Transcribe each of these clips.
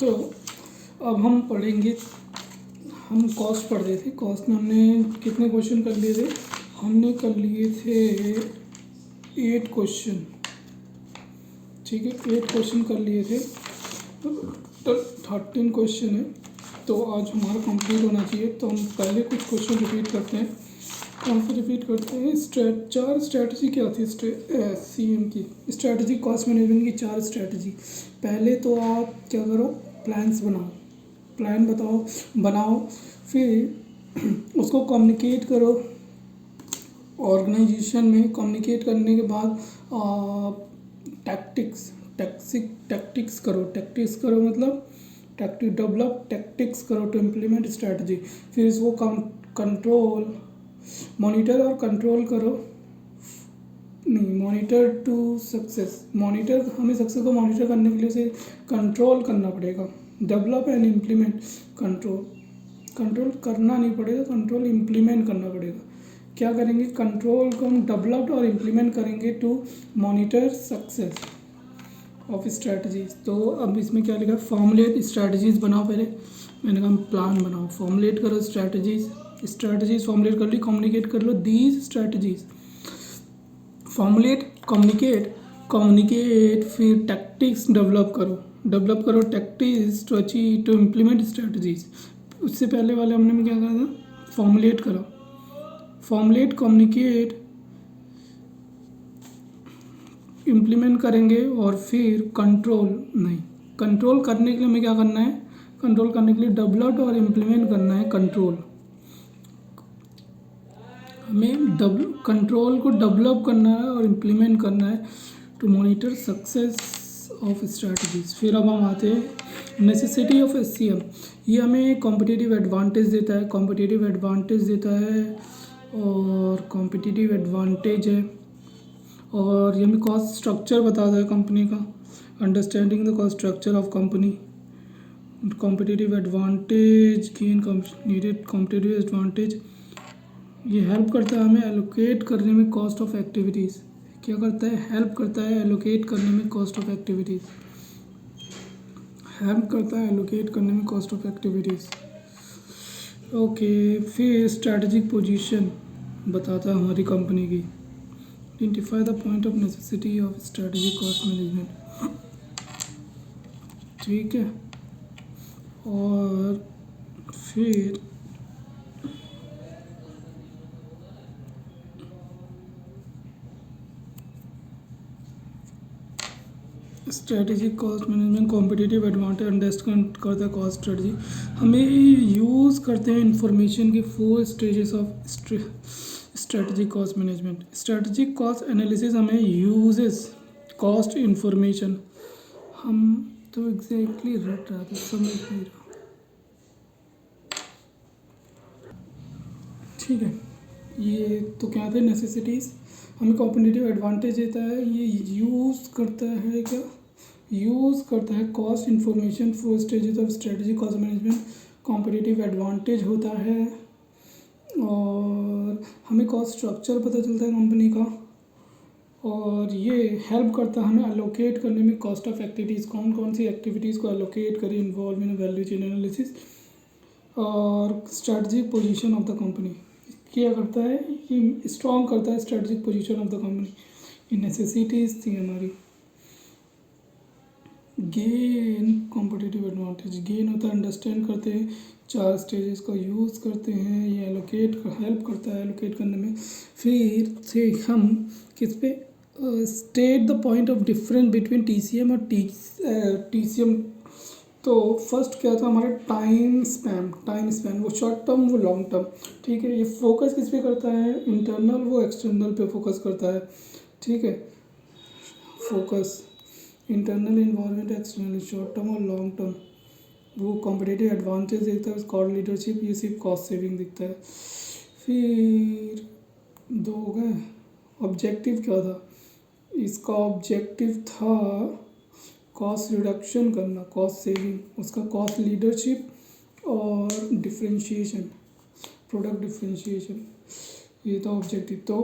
तो अब हम पढ़ेंगे, हम कॉस्ट पढ़ रहे थे। कॉस्ट में हमने कितने क्वेश्चन कर लिए थे? हमने कर लिए थे 8 क्वेश्चन। ठीक है, 8 क्वेश्चन कर लिए थे, तो 13 क्वेश्चन है, तो आज हमारा कंप्लीट होना चाहिए। तो हम पहले कुछ क्वेश्चन रिपीट करते हैं। कौन से रिपीट करते हैं? चार स्ट्रैटेजी क्या थी सीएम की? स्ट्रैटेजी, कॉस्ट मैनेजमेंट की 4 स्ट्रैटेजी। पहले तो आप क्या करो, प्लान्स बनाओ, प्लान बनाओ, फिर उसको कम्युनिकेट करो ऑर्गेनाइजेशन में। कम्युनिकेट करने के बाद टैक्टिक्स करो मतलब टैक्टिक्स करो टू इम्प्लीमेंट स्ट्रैटेजी। फिर इसको कंट्रोल, मॉनिटर और कंट्रोल करो। नहीं, मॉनिटर टू सक्सेस, मॉनिटर, हमें सक्सेस को मॉनिटर करने के लिए उसे कंट्रोल करना पड़ेगा। डेवलप एंड इम्प्लीमेंट, कंट्रोल करना नहीं पड़ेगा, कंट्रोल इम्प्लीमेंट करना पड़ेगा। क्या करेंगे? कंट्रोल को हम डेवलप्ड और इम्प्लीमेंट करेंगे to monitor success of strategies. तो अब इसमें क्या लिखा है? फॉर्मुलेट स्ट्रैटेजीज बनाओ। पहले मैंने कहा प्लान बनाओ, फॉर्मुलेट करो स्ट्रैटेजीज फॉर्मुलेट कर ली, कम्युनिकेट कर लो दीज स्ट्रैटेजीज। फॉर्मुलेट, कम्युनिकेट, फिर टैक्टिक्स डेवलप करो tactics to achieve, to implement strategies. उससे पहले वाले हमने में क्या कहा था? फॉर्मुलेट करो, फॉर्मुलेट, कम्युनिकेट, इम्प्लीमेंट करेंगे, और फिर कंट्रोल करने के लिए हमें क्या करना है? कंट्रोल करने के लिए डेवलप और इम्प्लीमेंट करना है कंट्रोल। हमें कंट्रोल को डेवलप करना है और इम्प्लीमेंट करना है to monitor success of strategies. फिर अब हम आते हैं नेसेसिटी ऑफ एससीएम। ये हमें कॉम्पिटिटिव एडवांटेज देता है, और कॉम्पिटिटिव एडवांटेज है, और ये हमें कॉस्ट स्ट्रक्चर बताता है कंपनी का। Understanding the cost structure of company, competitive advantage, gain needed competitive advantage. ये हेल्प करता है हमें एलोकेट करने में कॉस्ट ऑफ एक्टिविटीज़। क्या करता है? हेल्प करता है एलोकेट करने में कॉस्ट ऑफ एक्टिविटीज़, ओके। फिर स्ट्रैटेजिक पोजीशन बताता है हमारी कंपनी की। Identify the point of necessity of strategic cost management. ठीक है, और फिर strategic cost management, competitive advantage, understand करता है कॉस्ट स्ट्रेटजी। हमें यूज़ करते हैं इंफॉर्मेशन के 4 stages of strategic cost management. Strategic cost analysis हमें यूजेस कॉस्ट इंफॉर्मेशन। हम तो एग्जैक्टली रट रहा था, समझ नहीं रहा। ठीक है, ये तो क्या थे? नेसेसिटीज़। हमें कॉम्पिटिटिव एडवांटेज देता है, ये यूज़ करता है cost information 4 stages of strategy cost management. Competitive advantage होता है, और हमें कॉस्ट स्ट्रक्चर पता चलता है कंपनी का, और ये हेल्प करता है हमें अलोकेट करने में कॉस्ट ऑफ एक्टिविटीज़, कौन कौन सी एक्टिविटीज़ को अलोकेट करें, involve in value chain analysis. और strategic position of the company क्या करता है? ये स्ट्रॉन्ग करता है strategic position of the company. ये नेसेसिटीज़ थी हमारी। गेन, कॉम्पिटिटिव एडवांटेज, गेन होता है अंडरस्टैंड करते हैं 4 स्टेजेस का यूज़ करते हैं, ये हेल्प करता है एलोकेट करने में। फिर से हम किस पे? State the point of difference between TCM और टीसीएम। तो फर्स्ट क्या था हमारा? टाइम स्पैन, वो शॉर्ट टर्म, वो लॉन्ग टर्म। ठीक है, ये फोकस किस पे करता है? इंटरनल, वो एक्सटर्नल पे फोकस करता है। ठीक है, focus internal involvement, external, short term और लॉन्ग टर्म। वो कॉम्पिटिटिव एडवांटेज देखता है, कॉस्ट लीडरशिप, ये सिर्फ कॉस्ट सेविंग दिखता है। फिर 2 हो गए। ऑब्जेक्टिव क्या था इसका? ऑब्जेक्टिव था कॉस्ट रिडक्शन करना, कॉस्ट सेविंग, उसका कॉस्ट लीडरशिप और डिफरेंशिएशन, प्रोडक्ट डिफरेंशिएशन, ये था ऑब्जेक्टिव। तो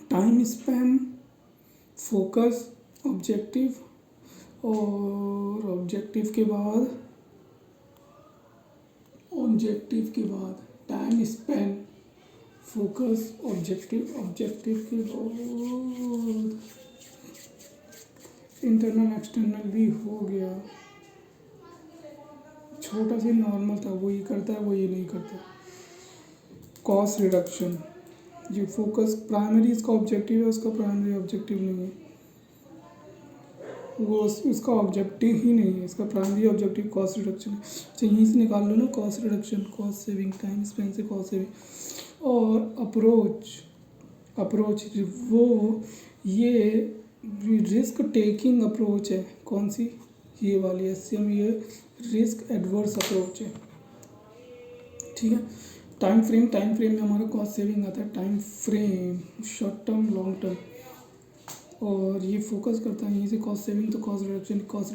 टाइम स्पैन, फोकस, ऑब्जेक्टिव और ऑब्जेक्टिव के बाद टाइम स्पेन, फोकस, ऑब्जेक्टिव के बाद इंटरनल एक्सटर्नल भी हो गया। छोटा सा नॉर्मल था, वो ये करता है, वो ये नहीं करता। कॉस्ट रिडक्शन, ये फोकस प्राइमरी इसका ऑब्जेक्टिव है, उसका प्राइमरी ऑब्जेक्टिव नहीं है, वो उसका ऑब्जेक्टिव ही नहीं है, इसका प्राइमरी ऑब्जेक्टिव कॉस्ट रिडक्शन है। अच्छा यहीं से निकाल लो ना, cost reduction, cost saving, time Spain से कॉस्ट सेविंग। और अप्रोच वो ये रिस्क टेकिंग अप्रोच है। कौन सी? ये वाली एससीएम, ये रिस्क एडवर्स अप्रोच है। ठीक है। टाइम फ्रेम में हमारा कॉस्ट सेविंग आता है, time frame, short term, long term. और ये फोकस करता है यहीं से कॉस्ट सेविंग, तो कॉस्ट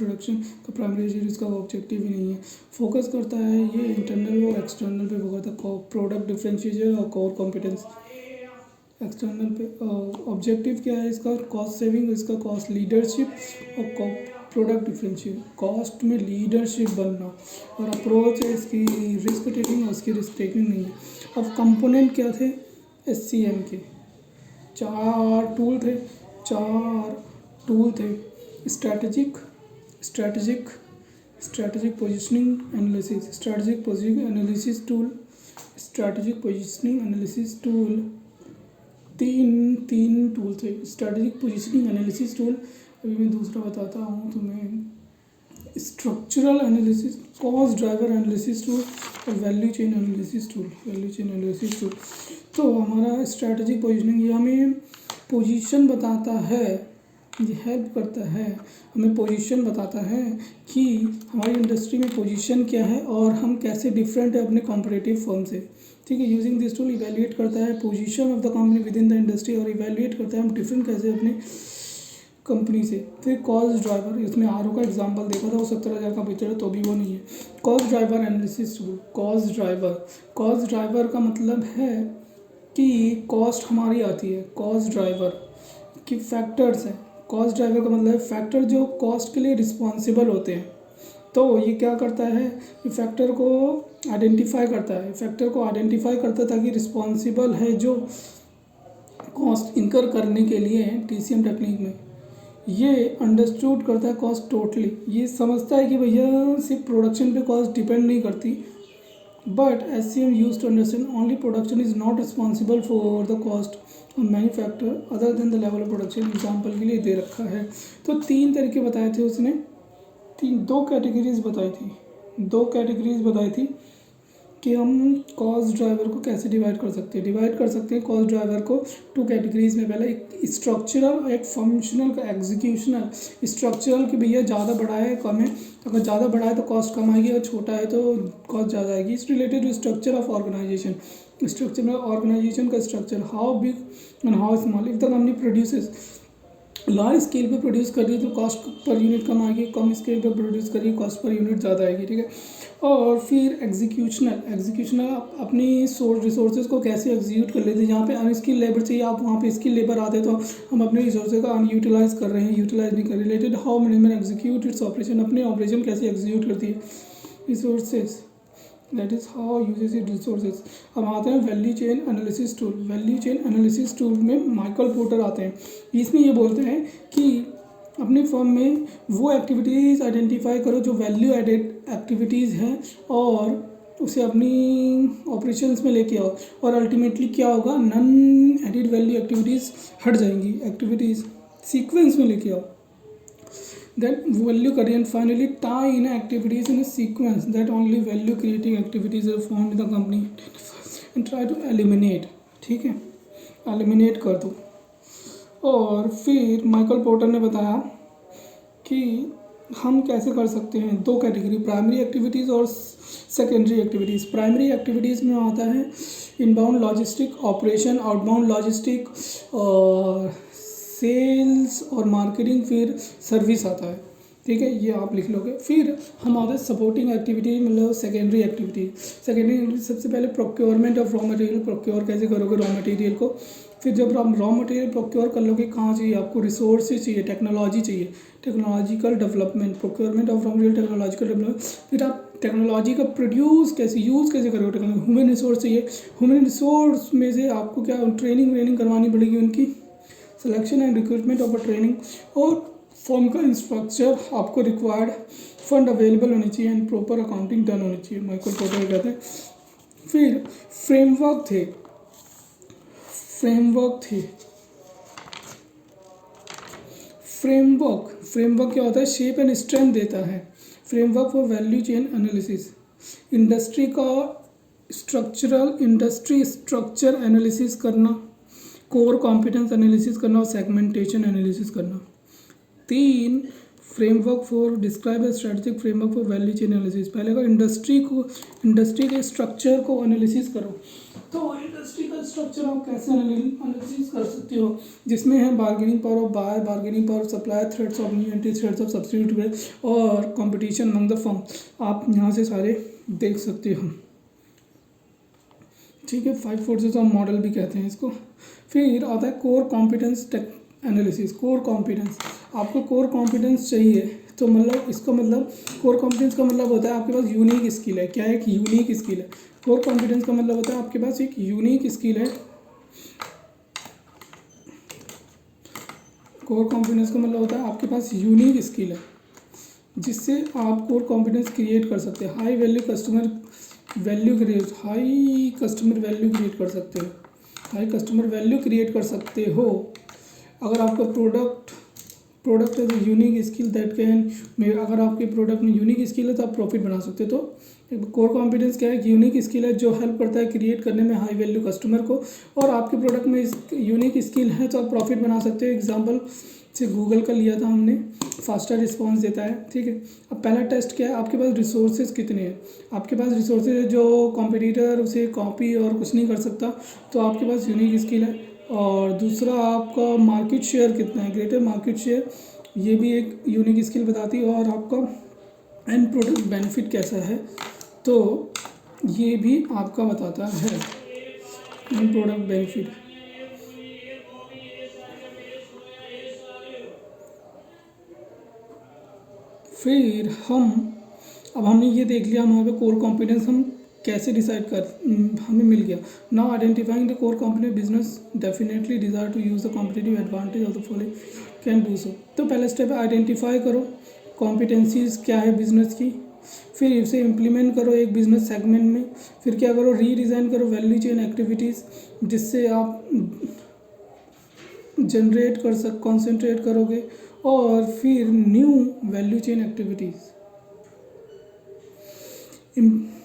रिडक्शन का प्राइमरी इसका ऑब्जेक्टिव ही नहीं है। फोकस करता है ये इंटरनल और एक्सटर्नल पे फोकस करता है, प्रोडक्ट डिफरेंशिएशन और कोर कॉम्पिटेंस। एक्सटर्नल पे ऑब्जेक्टिव क्या है इसका? कॉस्ट सेविंग, इसका कॉस्ट लीडरशिप और प्रोडक्ट डिफरेंशिएशन, कॉस्ट में लीडरशिप बनना। और अप्रोच है इसकी रिस्क टेकिंग, और इसकी रिस्क टेकिंग नहीं है। अब कंपोनेंट क्या थे एससीएम के? चार टूल थे। स्ट्रैटेजिक पोजीशनिंग एनालिसिस टूल, तीन टूल थे। स्ट्रैटेजिक पोजीशनिंग एनालिसिस टूल, अभी मैं दूसरा बताता हूँ तुम्हें, structural analysis, cost driver analysis tool और वैल्यू चेन एनालिसिस टूल। तो हमारा स्ट्रैटेजिक पोजीशनिंग, ये हमें पोजीशन बताता है, ये हेल्प करता है, हमें पोजीशन बताता है कि हमारी इंडस्ट्री में पोजीशन क्या है और हम कैसे डिफरेंट है अपने कॉम्पिटिटिव फर्म से। ठीक है। यूजिंग दिस टूल इवैल्यूएट करता है position of the company with in the industry, और इवैल्यूएट करता है हम डिफरेंट कैसे अपने कंपनी से। फिर कॉस्ट ड्राइवर, इसमें आरओ का एग्जांपल देखा था, वो 70,000 का बेचा तो भी वो नहीं है। Cost driver analysis tool, cost driver का मतलब है कि कॉस्ट हमारी आती है, कॉस्ट ड्राइवर की फैक्टर्स हैं। कॉस्ट ड्राइवर का मतलब है फैक्टर जो कॉस्ट के लिए रिस्पॉन्सिबल होते हैं। तो ये क्या करता है, ये फैक्टर को आइडेंटिफाई करता है ताकि रिस्पॉन्सिबल है जो कॉस्ट इंकर करने के लिए टीसीएम टेक्निक में। ये अंडरस्टूड करता है कॉस्ट टोटली, ये समझता है कि भैया सिर्फ प्रोडक्शन पे कॉस्ट डिपेंड नहीं करती, but SCM used to understand only production is not responsible for the cost of many factor other than the level of production। Example के लिए दे रखा है। तो 3 तरीके बताए थे उसने, दो कैटेगरीज बताई थी कि हम कॉस्ट ड्राइवर को कैसे डिवाइड कर सकते हैं। कॉस्ट ड्राइवर को 2 कैटेगरीज में, पहले एक स्ट्रक्चरल, एक फंक्शनल का एग्जीक्यूशनल। स्ट्रक्चरल कि भैया ज़्यादा बड़ा है कम है, अगर ज़्यादा बड़ा है तो कॉस्ट कम आएगी, और छोटा है तो कॉस्ट ज़्यादा आएगी। It's related to structure of organisation. Structure में ऑर्गेनाइजेशन का structure, how big and how small. If the company produces large scale पे प्रोड्यूस कर रही है तो कॉस्ट पर यूनिट कम आएगी, कम स्केल पे प्रोड्यूस करिए कॉस्ट पर यूनिट ज़्यादा आएगी। ठीक है। और फिर एग्जीक्यूशनल अपनी रिसोर्सेज को कैसे एग्जीक्यूट कर लेते हैं। जहाँ पे अनस्किल लेबर चाहिए, आप वहाँ पे स्किल लेबर आते तो हम अपने रिसोर्सेज का अनयूटिलाइज कर रहे हैं, यूटिलाइज नहीं कर रहे। Related how management execute its operation, अपने ऑपरेशन कैसे एग्जीक्यूट करती है resources, that is how uses it resources. अब आते हैं वैल्यू चेन एनालिसिस टूल में माइकल पोर्टर आते हैं। इसमें ये बोलते हैं कि अपनी फर्म में वो एक्टिविटीज़ आइडेंटिफाई करो जो वैल्यू एडेड एक्टिविटीज़ हैं, और उसे अपनी ऑपरेशंस में लेके आओ, और अल्टीमेटली क्या होगा, नॉन एडिड वैल्यू एक्टिविटीज़ हट जाएंगी, एक्टिविटीज़ सीक्वेंस में लेके आओ। Then value creating, and finally tie in activities in a sequence that only value creating activities are found in the company and try to eliminate। ठीक है, eliminate कर दो। और फिर माइकल पोर्टर ने बताया कि हम कैसे कर सकते हैं 2 कैटेगरी, प्राइमरी एक्टिविटीज़ और सेकेंडरी एक्टिविटीज़। प्राइमरी एक्टिविटीज़ में आता है inbound logistic operation, outbound logistic और सेल्स और मार्केटिंग, फिर सर्विस आता है। ठीक है, ये आप लिख लोगे। फिर हमारे सपोर्टिंग एक्टिविटी मतलब सेकेंडरी एक्टिविटी सबसे पहले procurement of raw material, procure कैसे करोगे रॉ मटेरियल को, फिर जब आप रॉ मटेरियल प्रोक्योर कर लोगे, कहाँ चाहिए आपको, रिसोर्सेज चाहिए, टेक्नोलॉजी चाहिए, technological development, procurement of raw material, technological development. फिर आप टेक्नोलॉजी का प्रोड्यूस कैसे, यूज़ कैसे करोगे टेक्नोलॉजी। ह्यूमन रिसोर्स चाहिए, ह्यूमन रिसोर्स में से आपको क्या ट्रेनिंग करवानी पड़ेगी, उनकी selection and recruitment of a training, और फॉर्म का इंस्ट्रक्चर आपको रिक्वायर्ड फंड अवेलेबल होनी चाहिए एंड प्रॉपर अकाउंटिंग डन होनी चाहिए, माइक्रो पोर्टल कहते हैं। फिर फ्रेमवर्क थे, फ्रेमवर्क क्या होता है, शेप एंड स्ट्रेंथ देता है। Framework for value chain analysis, industry structure analysis करना, कोर कॉम्पिटेंस एनालिसिस करना और सेगमेंटेशन एनालिसिस करना। 3 framework for describe A strategic framework for value chain analysis. पहले का इंडस्ट्री के स्ट्रक्चर को एनालिसिस करो। तो इंडस्ट्री का स्ट्रक्चर आप कैसे एनालिसिस कर सकते हो, जिसमें है bargaining power of buyer, bargaining power of supplier, threats of new entry, threats of substitute और कंपटीशन अमंग द फर्म। आप यहाँ से सारे देख सकते हो, ठीक है। 5 फोर्सेस ऑफ मॉडल भी कहते हैं इसको। फिर आता है core competence analysis. Core competence, आपको कोर कॉम्पिटेंस चाहिए तो मतलब इसका मतलब कोर कॉम्पिटेंस का मतलब होता है आपके पास यूनिक स्किल है। क्या है, एक यूनिक स्किल है। कोर कॉम्पिटेंस का मतलब होता है आपके पास एक यूनिक स्किल है। कोर कॉम्पिटेंस का मतलब होता है आपके पास यूनिक स्किल है जिससे आप कोर कॉम्पिटेंस क्रिएट कर सकते हैं। हाई कस्टमर वैल्यू क्रिएट कर सकते हो, हाई कस्टमर वैल्यू क्रिएट कर सकते हो। अगर आपका प्रोडक्ट है तो यूनिक स्किल दैट कैन, अगर आपके प्रोडक्ट में यूनिक स्किल है तो आप प्रॉफिट बना सकते हो। तो कोर कॉम्पिटेंस क्या है, यूनिक स्किल है जो हेल्प करता है क्रिएट करने में हाई वैल्यू कस्टमर को, और आपके प्रोडक्ट में यूनिक स्किल है तो आप प्रॉफिट बना सकते हो। एग्जांपल से गूगल का लिया था हमने, फास्टर रिस्पांस देता है, ठीक है। अब पहला टेस्ट क्या है, आपके पास रिसोर्सेज कितने हैं। आपके पास रिसोर्सेज है जो कॉम्पिटिटर उसे कॉपी और कुछ नहीं कर सकता, तो आपके पास यूनिक स्किल है। और दूसरा आपका मार्केट शेयर कितना है, ग्रेटर मार्केट शेयर, ये भी एक यूनिक स्किल बताती है। और आपका एंड प्रोडक्ट बेनिफिट कैसा है, तो ये भी आपका बताता है एंड प्रोडक्ट बेनिफिट। फिर अब हमने ये देख लिया हमारे कोर कॉम्पिटेंस हम कैसे डिसाइड कर, हमें मिल गया। Now identifying the core competent business definitely desire to use the competitive advantage of the following can do so. तो पहला स्टेप है आइडेंटिफाई करो कॉम्पिटेंसीज क्या है बिजनेस की, फिर इसे इम्प्लीमेंट करो एक बिजनेस सेगमेंट में। फिर क्या करो, रीडिज़ाइन करो वैल्यू चेन एक्टिविटीज़ जिससे आप कॉन्सेंट्रेट करोगे। और फिर न्यू वैल्यू चेन एक्टिविटीज़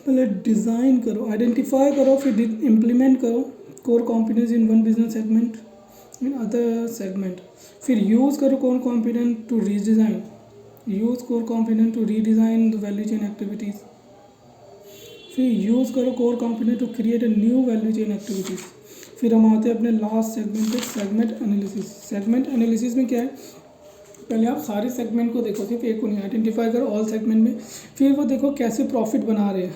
पहले डिज़ाइन करो, आइडेंटिफाई करो, फिर इम्प्लीमेंट करो core competence in one business segment in other segment. फिर यूज़ करो core competent to redesign, the value chain activities. फिर यूज़ करो core competent to create a new value chain activities. फिर हम आते हैं अपने लास्ट सेगमेंट पे, सेगमेंट एनालिसिस। सेगमेंट एनालिसिस में क्या है, पहले आप सारे सेगमेंट को देखो, सिर्फ एक को नहीं, आइडेंटिफाई करो ऑल सेगमेंट में। फिर वो देखो कैसे प्रॉफिट बना रहे हैं।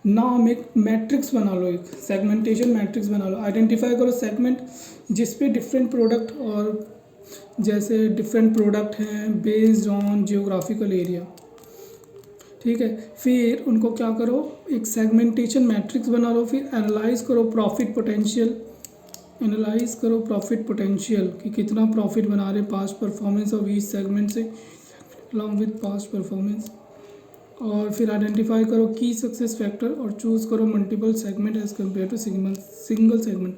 नाम एक मैट्रिक्स बना लो, एक सेगमेंटेशन मैट्रिक्स बना लो। आइडेंटिफाई करो सेगमेंट जिस पे डिफरेंट प्रोडक्ट, और जैसे डिफरेंट प्रोडक्ट हैं बेस्ड ऑन जियोग्राफिकल एरिया, ठीक है। फिर उनको क्या करो, एक सेगमेंटेशन मैट्रिक्स बना लो। फिर एनालाइज करो प्रॉफिट पोटेंशियल, कि कितना प्रॉफिट बना रहे, past performance of each segment से अलॉन्ग विद पास्ट परफॉर्मेंस। और फिर आइडेंटिफाई करो की सक्सेस फैक्टर और चूज़ करो multiple segment as compare to single segment.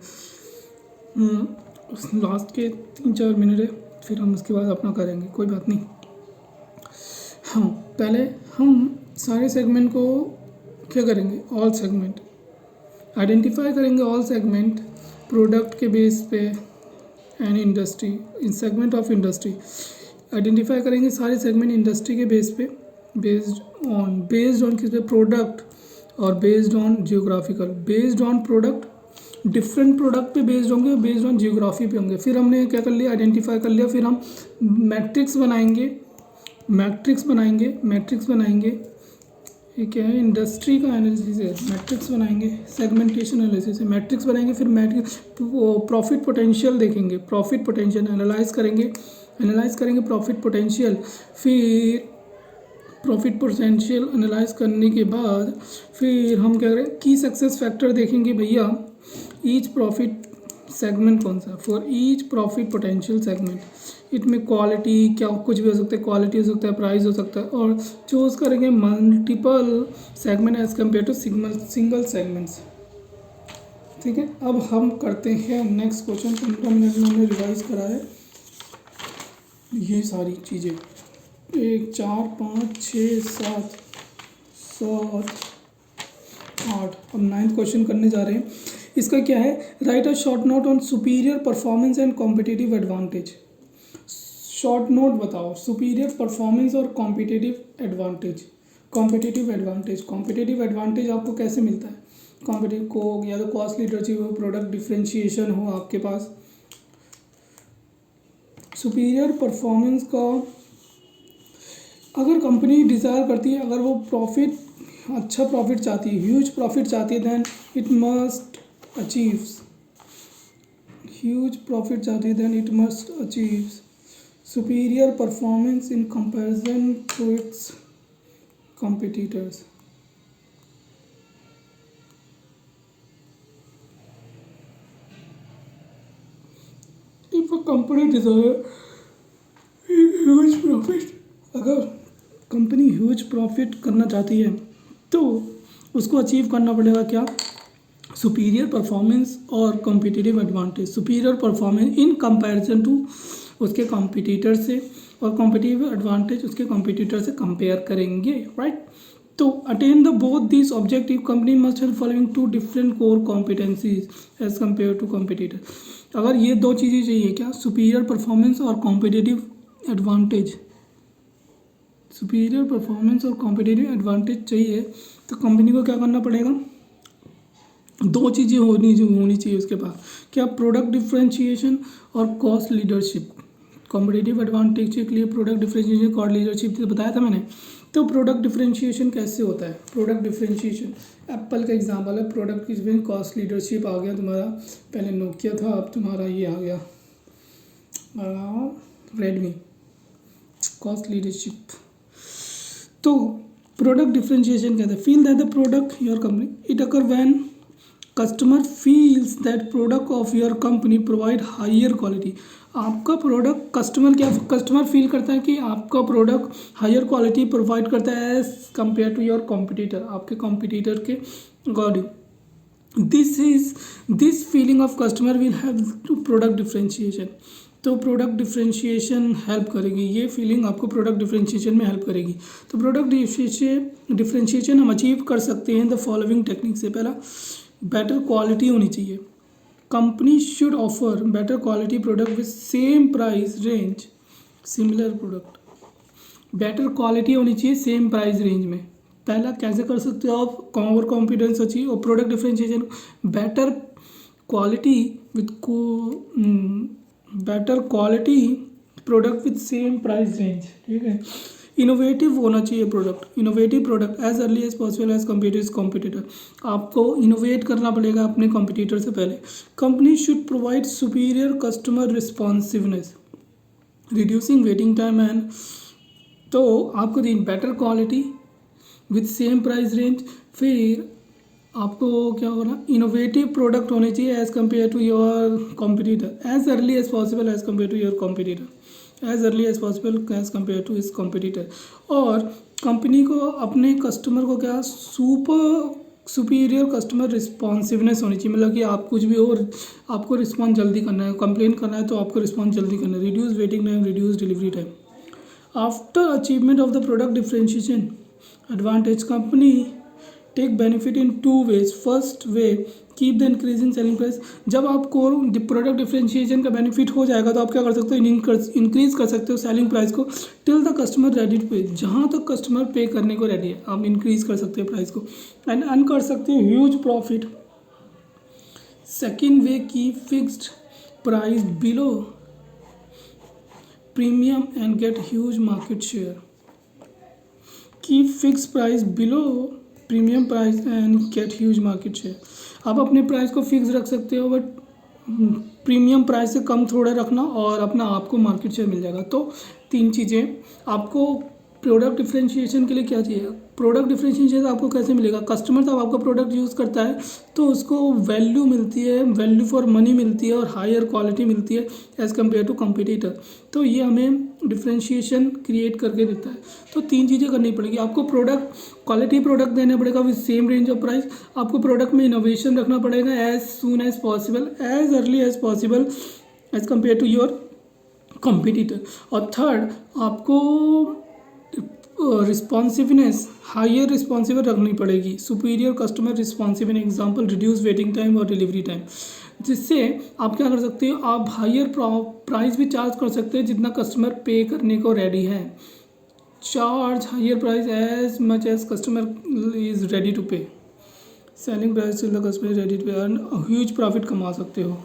Last के 3-4 मिनट है, फिर हम उसके बाद अपना करेंगे, कोई बात नहीं। हाँ, पहले हम सारे सेगमेंट को क्या करेंगे, ऑल सेगमेंट आइडेंटिफाई करेंगे, ऑल सेगमेंट प्रोडक्ट के बेस पे and industry, in segment of industry identify करेंगे सारे सेगमेंट इंडस्ट्री के बेस पे, बेस्ड ऑन किस पे, प्रोडक्ट, और based on geographical, based on product, different product पे बेस्ड होंगे, बेस्ड ऑन जियोग्राफी पे होंगे। फिर हमने क्या कर लिया, आइडेंटिफाई कर लिया। फिर हम मैट्रिक्स बनाएंगे ये क्या है, इंडस्ट्री का एनालिसिस है, मैट्रिक्स बनाएंगे, सेगमेंटेशन एनालिसिस है, मैट्रिक्स बनाएंगे, फिर मैट्रिक्स प्रॉफिट पोटेंशियल देखेंगे, प्रॉफिट पोटेंशियल एनालाइज करेंगे प्रॉफिट पोटेंशियल, फिर प्रॉफिट पोटेंशियल एनालाइज करने के बाद फिर हम क्या करें, की सक्सेस फैक्टर देखेंगे भैया, ईच प्रॉफिट सेगमेंट कौन सा, for each profit potential segment, इसमें क्वालिटी क्या कुछ भी हो सकता है, क्वालिटी हो सकता है, प्राइस हो सकता है, और चूज़ करेंगे multiple segment as compare to single segments. ठीक है, अब हम करते हैं नेक्स्ट क्वेश्चन। 15 मिनट में हमने रिवाइज करा है ये सारी चीज़ें, 1 4 5 6 7 7 8, अब 9th क्वेश्चन करने जा रहे हैं। इसका क्या है, right a short note on superior performance and competitive advantage. Short note बताओ, सुपीरियर परफॉर्मेंस और कॉम्पिटिटिव एडवांटेज। कॉम्पिटिटिव एडवांटेज आपको कैसे मिलता है, कॉम्पिटिटिव को या तो कॉस्ट लीडरशिप हो, प्रोडक्ट डिफ्रेंशिएशन हो आपके पास। सुपीरियर परफॉर्मेंस का अगर कंपनी डिज़ायर करती है, अगर वो अच्छा प्रॉफिट चाहती है, ह्यूज प्रॉफिट चाहती है, then it must achieve superior performance in comparison to its competitors. If a company desires huge profit, अगर कंपनी ह्यूज प्रॉफिट करना चाहती है तो उसको अचीव करना पड़ेगा क्या, सुपीरियर परफॉर्मेंस और competitive advantage. Superior performance in comparison to उसके कॉम्पिटिटर से, और कॉम्पिटिटिव एडवांटेज उसके कॉम्पिटिटर से कंपेयर करेंगे, राइट। तो attain the both this objective company must have following 2 different core competencies as compare to competitor. अगर ये 2 चीज़ें चाहिए क्या, सुपीरियर परफॉर्मेंस और कॉम्पिटिटिव एडवांटेज, सुपीरियर परफॉर्मेंस और कॉम्पिटिटिव एडवांटेज चाहिए तो कंपनी को क्या करना पड़ेगा, 2 चीज़ें होनी चाहिए उसके पास, क्या, प्रोडक्ट डिफ्रेंशिएशन और कॉस्ट लीडरशिप। कॉम्पिटिटिव एडवांटेज के लिए प्रोडक्ट डिफ्रेंशिएशन, कॉस्ट लीडरशिप बताया था मैंने। तो प्रोडक्ट डिफ्रेंशिएशन कैसे होता है, प्रोडक्ट डिफ्रेंशिएशन एप्पल का एग्जांपल है, प्रोडक्ट की कॉस्ट लीडरशिप आ गया तुम्हारा, पहले नोकिया था, अब तुम्हारा ये आ गया रेडमी, कॉस्ट लीडरशिप। तो प्रोडक्ट डिफ्रेंशिएशन कहते हैं, feel that the product your company, it occur when customer feels that product of your company provide higher quality. आपका प्रोडक्ट कस्टमर फील करता है कि आपका प्रोडक्ट हायर क्वालिटी प्रोवाइड करता है as compare to your competitor, आपके competitor के according. This feeling of customer will have to product differentiation. तो प्रोडक्ट डिफ्रेंशिएशन हेल्प करेगी, ये फीलिंग आपको प्रोडक्ट डिफ्रेंशिएशन में हेल्प करेगी। तो प्रोडक्ट डिफ्रेंशिएशन हम अचीव कर सकते हैं द फॉलोइंग टेक्निक से। पहला, बेटर क्वालिटी होनी चाहिए, company should offer better quality product with same price range, similar product, better quality होनी चाहिए सेम प्राइस रेंज में। पहला कैसे कर सकते हो आप, ओवर कॉन्फिडेंस चाहिए, और product differentiation, better quality product with same price range, ठीक है। इनोवेटिव होना चाहिए product as early as possible as competitor. आपको इनोवेट करना पड़ेगा अपने कॉम्पिटिटर से पहले। Company should provide superior customer responsiveness, reducing waiting time and, तो आपको the better quality with same price range. फिर आपको क्या होगा, इनोवेटिव प्रोडक्ट होने चाहिए as compare to your competitor, as early as possible as compare to your competitor, as early as possible as compare to इस competitor. और company को अपने कस्टमर को क्या, सुपीरियर कस्टमर रिस्पॉन्सिवनेस होनी चाहिए, मतलब कि आप कुछ भी हो आपको रिस्पॉन्स जल्दी करना है, कंप्लेन करना है तो आपको रिस्पॉन्स जल्दी करना है, reduce waiting time, reduce delivery time. After achievement of the product differentiation advantage, company take benefit in 2 ways। First way, keep the increasing selling price. जब आपको प्रोडक्ट डिफ्रेंशिएशन का बेनिफिट हो जाएगा तो आप क्या कर सकते हो, इंक्रीज कर सकते हो सेलिंग प्राइस को till the customer ready to pay, जहाँ तक कस्टमर पे करने को रेडी है आप इंक्रीज कर सकते हो प्राइस को, एंड अर्न कर सकते हो huge profit. Second way, keep fixed price below premium and get huge market share. Keep fix price below premium price and get huge market share. आप अपने प्राइस को फिक्स रख सकते हो, बट प्रीमियम प्राइस से कम थोड़ा रखना और अपना आपको मार्केट शेयर मिल जाएगा। तो तीन चीज़ें आपको प्रोडक्ट डिफरेंशिएशन के लिए क्या चाहिए। प्रोडक्ट डिफरेंशिएशन आपको कैसे मिलेगा, कस्टमर जब आपका प्रोडक्ट यूज़ करता है तो उसको वैल्यू मिलती है, वैल्यू फॉर मनी मिलती है और हायर क्वालिटी मिलती है एज़ कम्पेयर टू कम्पिटिटर। तो ये हमें डिफरेंशिएशन क्रिएट करके देता है। तो तीन चीज़ें करनी पड़ेगी आपको, प्रोडक्ट क्वालिटी प्रोडक्ट देना पड़ेगा with same range of price, आपको प्रोडक्ट में इनोवेशन रखना पड़ेगा as soon as possible, as early as possible as compare to your competitor. और थर्ड, आपको रिस्पॉन्सिवनेस हायर रिस्पॉन्सिबल रखनी पड़ेगी, superior customer responsive, example reduce waiting time और delivery time. जिससे आप क्या कर सकते हो, आप हायर प्राइस भी चार्ज कर सकते हैं जितना कस्टमर पे करने को रेडी है। Charge higher price as much as customer is ready to pay, selling price customer is ready to pay, earn huge profit कमा सकते हो।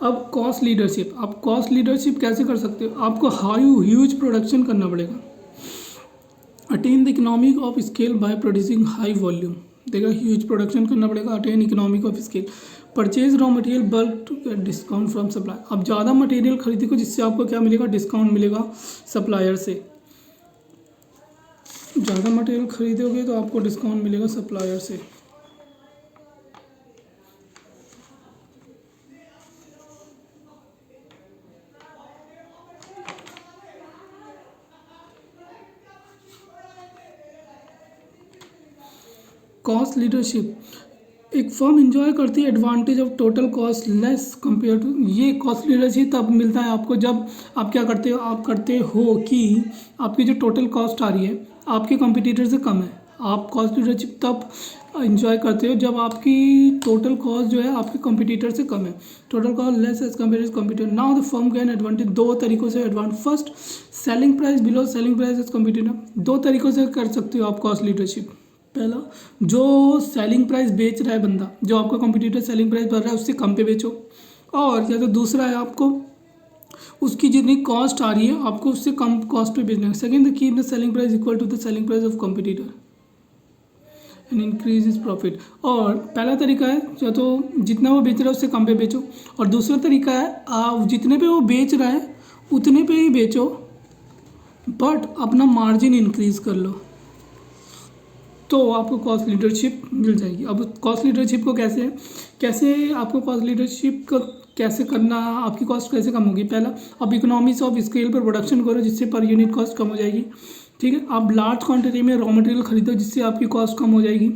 अब कॉस्ट लीडरशिप, आप कॉस्ट लीडरशिप कैसे कर सकते हो, आपको ह्यूज प्रोडक्शन करना पड़ेगा। Attain the economic of scale by producing high volume, देखा ह्यूज प्रोडक्शन करना पड़ेगा। Attain economic of scale, purchase raw material bulk to get discount from supply, आप ज़्यादा मटेरियल खरीदोगे जिससे आपको क्या मिलेगा, डिस्काउंट मिलेगा सप्लायर से। ज़्यादा मटेरियल खरीदोगे तो आपको डिस्काउंट मिलेगा सप्लायर से। कॉस्ट लीडरशिप, एक फर्म इंजॉय करती है advantage of total cost less compare to, ये कॉस्ट लीडरशिप तब मिलता है आपको जब आप क्या करते हो, आप करते हो कि आपकी जो टोटल कॉस्ट आ रही है आपके कंपटीटर से कम है। आप कॉस्ट लीडरशिप तब इंजॉय करते हो जब आपकी टोटल कॉस्ट जो है आपके कंपटीटर से कम है, total cost less as compare to competitor. Now the firm can advantage, दो तरीक़ों से advantage, first selling price below selling price as competitor, दो तरीक़ों से कर सकते हो आप कॉस्ट लीडरशिप। पहला, जो सेलिंग प्राइस बेच रहा है बंदा, जो आपका कंपटीटर सेलिंग प्राइस बढ़ रहा है उससे कम पे बेचो। और या तो दूसरा है, आपको उसकी जितनी कॉस्ट आ रही है आपको उससे कम कॉस्ट पे बेचना है। Second, keep the selling price equal to the selling price of competitor and increase is profit. और पहला तरीका है या तो जितना वो बेच रहा है उससे कम पे बेचो, और दूसरा तरीका है आप जितने पे वो बेच रहा है उतने पे ही बेचो बट अपना मार्जिन इंक्रीज कर लो, तो आपको कॉस्ट लीडरशिप मिल जाएगी। अब कॉस्ट लीडरशिप को कैसे आपको कॉस्ट लीडरशिप को कैसे करना, आपकी कॉस्ट कैसे कम होगी। पहला, आप इकोनॉमिक्स ऑफ स्केल पर प्रोडक्शन करो जिससे पर यूनिट कॉस्ट कम हो जाएगी। ठीक है, आप लार्ज क्वांटिटी में रॉ मटेरियल खरीदो जिससे आपकी कॉस्ट कम हो जाएगी,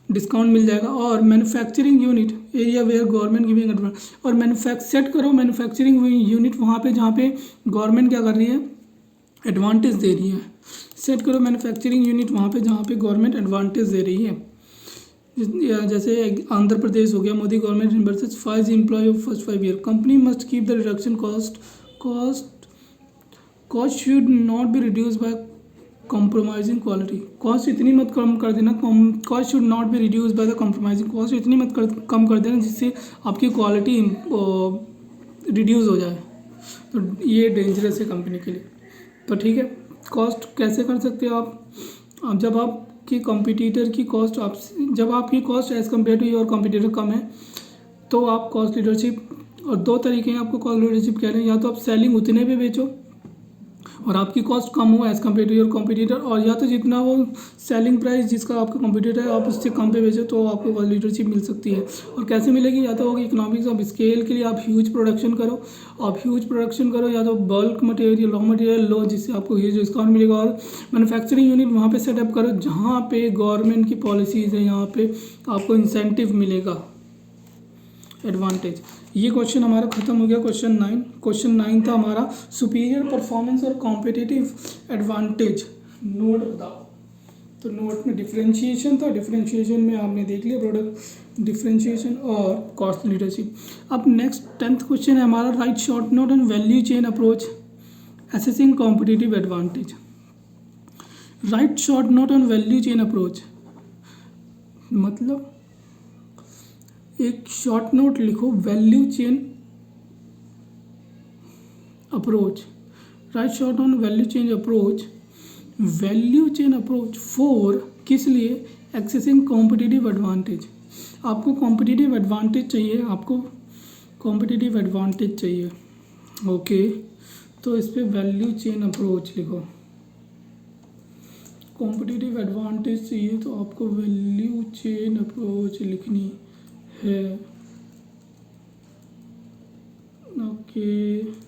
डिस्काउंट मिल जाएगा। और manufacturing unit area where government giving advance, और सेट करो मैन्युफैक्चरिंग यूनिट वहाँ पे जहाँ पे गवर्नमेंट क्या कर रही है, एडवांटेज दे रही है। सेट करो मैन्युफैक्चरिंग यूनिट वहाँ पे जहाँ पे गवर्नमेंट एडवांटेज दे रही है। जैसे आंध्र प्रदेश हो गया, Modi government reimburses 5 employ of first 5 year, company must keep the reduction cost should not be reduce by compromising quality, cost इतनी मत कम कर देना, cost should not be reduce by the compromising, cost इतनी मत कम कर देना जिससे आपकी क्वालिटी रिड्यूस हो जाए, तो ये डेंजरस है कंपनी के लिए। तो ठीक है, कॉस्ट कैसे कर सकते हो आप जब आपकी कंपटीटर की कॉस्ट जब आपकी cost as compare to your competitor कम है तो आप कॉस्ट लीडरशिप, और दो तरीके हैं आपको कॉस्ट लीडरशिप कह रहे हैं, या तो आप सेलिंग उतने पे बेचो और आपकी कॉस्ट कम हो as compare to your competitor, और या तो जितना वो सेलिंग प्राइस जिसका आपका कंपटीटर है आप उससे कम पे बेचो तो आपको कॉस्ट लीडरशिप मिल सकती है। और कैसे मिलेगी, या तो इकोनॉमिक्स ऑफ स्केल के लिए आप ह्यूज प्रोडक्शन करो, या तो बल्क मटेरियल रॉ मटेरियल लो जिससे आपको ह्यूज डिस्काउंट मिलेगा, और मैन्युफैक्चरिंग यूनिट वहाँ पे सेटअप करो जहाँ पे गवर्नमेंट की पॉलिसीज़ है, यहाँ पे आपको इंसेंटिव मिलेगा, एडवांटेज। ये क्वेश्चन हमारा खत्म हो गया। क्वेश्चन 9 था हमारा सुपीरियर परफॉर्मेंस और कॉम्पिटिटिव एडवांटेज, नोट बताओ। तो नोट में डिफरेंशिएशन था, डिफरेंशिएशन में आपने देख लिया प्रोडक्ट डिफरेंशिएशन और कॉस्ट लीडरशिप। अब नेक्स्ट 10th क्वेश्चन है हमारा, right short note on value chain approach assessing competitive advantage. Right short note on value chain approach मतलब एक शॉर्ट नोट लिखो, value chain approach, right short on value chain approach value chain approach for किस लिए accessing competitive advantage. आपको competitive advantage चाहिए, आपको competitive advantage चाहिए। Okay, तो इस पर वैल्यू चेन अप्रोच लिखो। कॉम्पिटिटिव एडवांटेज चाहिए तो आपको वैल्यू चेन अप्रोच लिखनी है। ओके,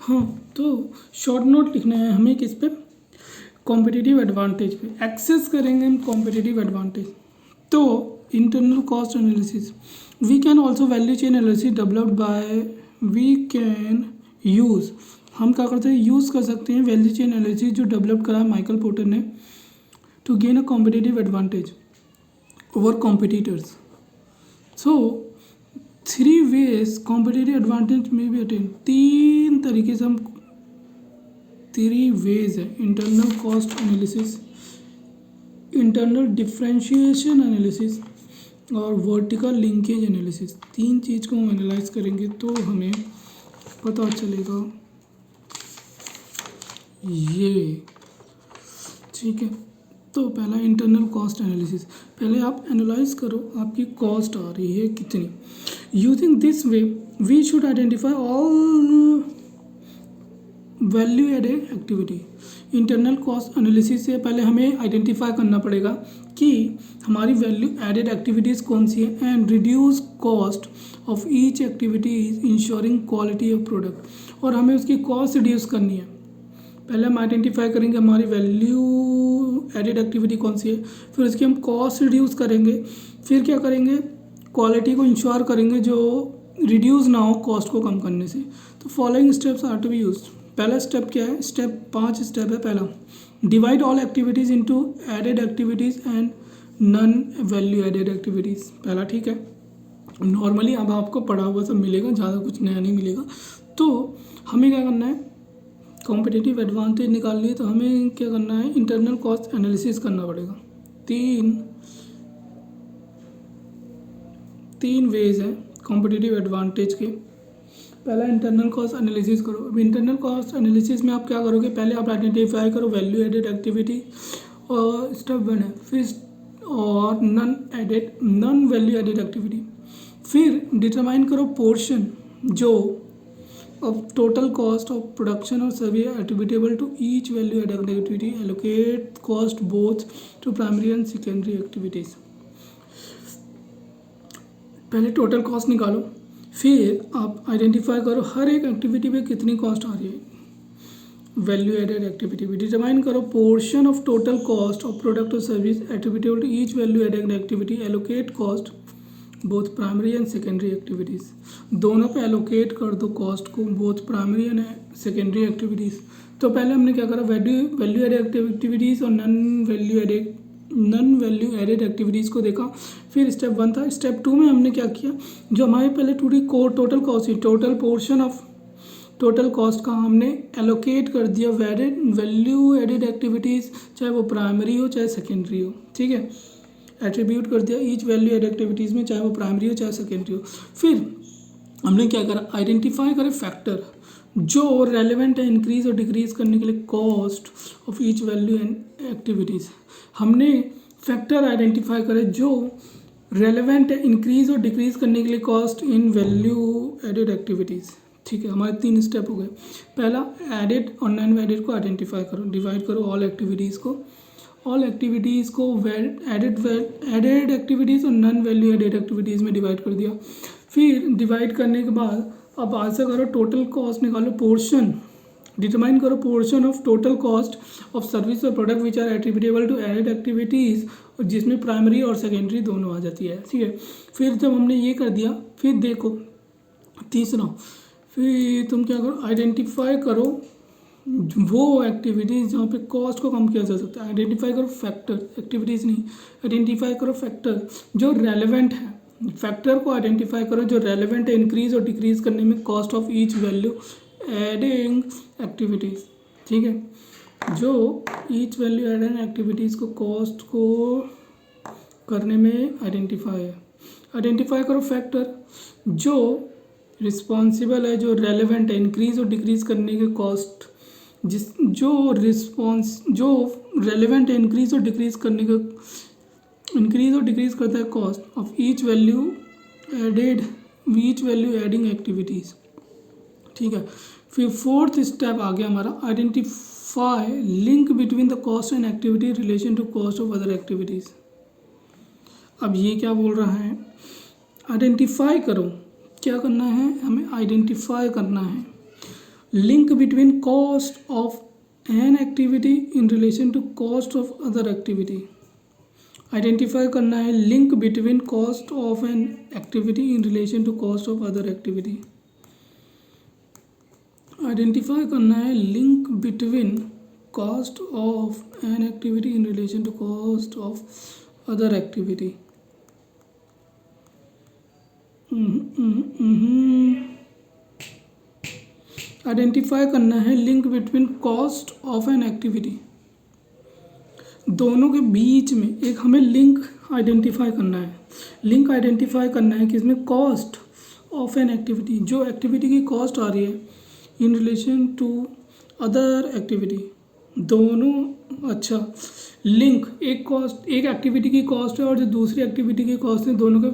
हाँ, तो शॉर्ट नोट लिखना है हमें किस पे, कॉम्पिटिटिव एडवांटेज पे। एक्सेस करेंगे हम कॉम्पिटिटिव एडवांटेज, तो internal cost analysis, we can also value chain analysis developed by, we can use, हम क्या करते हैं, यूज़ कर सकते हैं वैल्यू चेन एनालिसिस जो डेवलप करा है माइकल पोर्टर ने, to gain a competitive advantage over competitors. So 3 ways competitive advantage में भी अटेन, 3 तरीके से हम, 3 वेज है, internal cost analysis, internal differentiation analysis और वर्टिकल लिंकेज एनालिसिस। 3 चीज़ को हम एनालाइज करेंगे तो हमें पता चलेगा ये, ठीक है। तो पहला इंटरनल कॉस्ट एनालिसिस, पहले आप एनालाइज करो आपकी कॉस्ट आ रही है कितनी। Using this way we should identify all value added activity. Internal cost analysis से पहले हमें आइडेंटिफाई करना पड़ेगा कि हमारी वैल्यू एडेड एक्टिविटीज़ कौन सी है, and reduce cost of each activity ensuring quality of product, और हमें उसकी कॉस्ट रिड्यूस करनी है। पहले हम आइडेंटिफाई करेंगे हमारी वैल्यू एडेड एक्टिविटी कौन सी है, फिर उसकी हम कॉस्ट रिड्यूस करेंगे, फिर क्या करेंगे, क्वालिटी को इंश्योर करेंगे जो रिड्यूस ना हो कॉस्ट को कम करने से। तो following steps are to be used. पहला स्टेप क्या है, स्टेप 5 स्टेप है। पहला, divide all activities into added activities and non value added activities. पहला, ठीक है, नॉर्मली अब आपको पढ़ा हुआ सब मिलेगा, ज़्यादा कुछ नया नहीं मिलेगा। तो हमें क्या करना है, कॉम्पिटिटिव एडवांटेज निकाल लिए तो हमें क्या करना है, इंटरनल कॉस्ट एनालिसिस करना पड़ेगा। तीन वेज हैं कॉम्पिटिटिव एडवांटेज के। पहला, इंटरनल कॉस्ट एनालिसिस करो। अब इंटरनल कॉस्ट एनालिसिस में आप क्या करोगे, पहले आप आइडेंटिफाई करो वैल्यू एडेड एक्टिविटी, और स्टेप 1 है, फिर और नॉन वैल्यू एडेड एक्टिविटी। फिर डिटरमाइन करो पोर्शन जो of total cost of production or service attributable to each value added activity, allocate cost both to primary and secondary activities। पहले total cost निकालो, फिर आप आइडेंटिफाई करो हर एक एक्टिविटी पे कितनी कॉस्ट आ रही है, वैल्यू एडेड एक्टिविटी पे। डिटरमाइन करो portion of total cost of product और service attributable to each value added activity, allocate cost both primary and secondary activities. दोनों पे एलोकेट कर दो कॉस्ट को, both primary and secondary activities. तो पहले हमने क्या करा, वैल्यू एडेड एक्टिविटीज़ और नॉन वैल्यू एडेड एक्टिविटीज़ को देखा। फिर स्टेप 1 था। स्टेप 2 में हमने क्या किया, जो हमारे पहले टोटल कॉस्ट थी, total portion of total cost का हमने एलोकेट कर दिया वैल्यू एडेड एक्टिविटीज़, चाहे वो प्राइमरी हो चाहे सेकेंडरी हो, ठीक है, एट्रीब्यूट कर दिया ईच वैल्यू एड एक्टिविटीज़ में, चाहे वो प्राइमरी हो चाहे सेकेंडरी हो। फिर हमने क्या करा, आइडेंटिफाई करे फैक्टर जो रेलेवेंट है इंक्रीज और डिक्रीज करने के लिए cost of each value and activities. हमने फैक्टर आइडेंटिफाई करे जो रेलेवेंट है इंक्रीज और डिक्रीज करने के लिए cost in value added activities, ठीक है। हमारे 3 स्टेप हो गए। पहला, एडेड और नॉन एडेड को आइडेंटिफाई करो, डिवाइड करो ऑल एक्टिविटीज़ को एडेड एक्टिविटीज़ और नॉन वैल्यू एडेड एक्टिविटीज़ में डिवाइड कर दिया। फिर डिवाइड करने के बाद अब ऐसा करो, टोटल कॉस्ट निकालो, पोर्शन डिटरमाइन करो portion of total cost of service और product which are attributable to added activities, जिसमें प्राइमरी और सेकेंडरी दोनों आ जाती है, ठीक है। फिर जब हमने ये कर दिया, फिर देखो तीसरा, फिर तुम क्या करो, आइडेंटिफाई करो वो एक्टिविटीज़ जहाँ पे कॉस्ट को कम किया जा सकता है। आइडेंटिफाई करो फैक्टर, एक्टिविटीज़ नहीं, आइडेंटिफाई करो फैक्टर जो रेलेवेंट है, फैक्टर को आइडेंटिफाई करो जो रेलेवेंट है इंक्रीज और डिक्रीज करने में cost of each value adding activities, ठीक है, जो ईच वैल्यू एडिंग एक्टिविटीज़ को कॉस्ट को करने में आइडेंटिफाई है। आइडेंटिफाई करो फैक्टर जो रिस्पॉन्सिबल है जो रेलेवेंट है इंक्रीज और डिक्रीज करने के कॉस्ट, जो रेलेवेंट है इंक्रीज और डिक्रीज करने का, इंक्रीज और डिक्रीज करता है cost of each value adding activities. ठीक है, फिर फोर्थ स्टेप आ गया हमारा, identify link between the cost and activity relation to cost of other activities. अब ये क्या बोल रहा है, आइडेंटिफाई करो, क्या करना है हमें, आइडेंटिफाई करना है link between cost of an activity in relation to cost of other activity. Identify करना है link between cost of an activity in relation to cost of other activity. Identify करना है link between cost of an activity in relation to cost of other activity. Identify करना है link between cost of an activity, दोनों के बीच में एक हमें link identify करना है। लिंक आइडेंटिफाई करना है किसमें, कॉस्ट ऑफ एन एक्टिविटी, जो एक्टिविटी की कॉस्ट आ रही है in relation to other activity, दोनों। अच्छा, लिंक, एक एक्टिविटी की कॉस्ट है और जो दूसरी एक्टिविटी की कॉस्ट है, दोनों के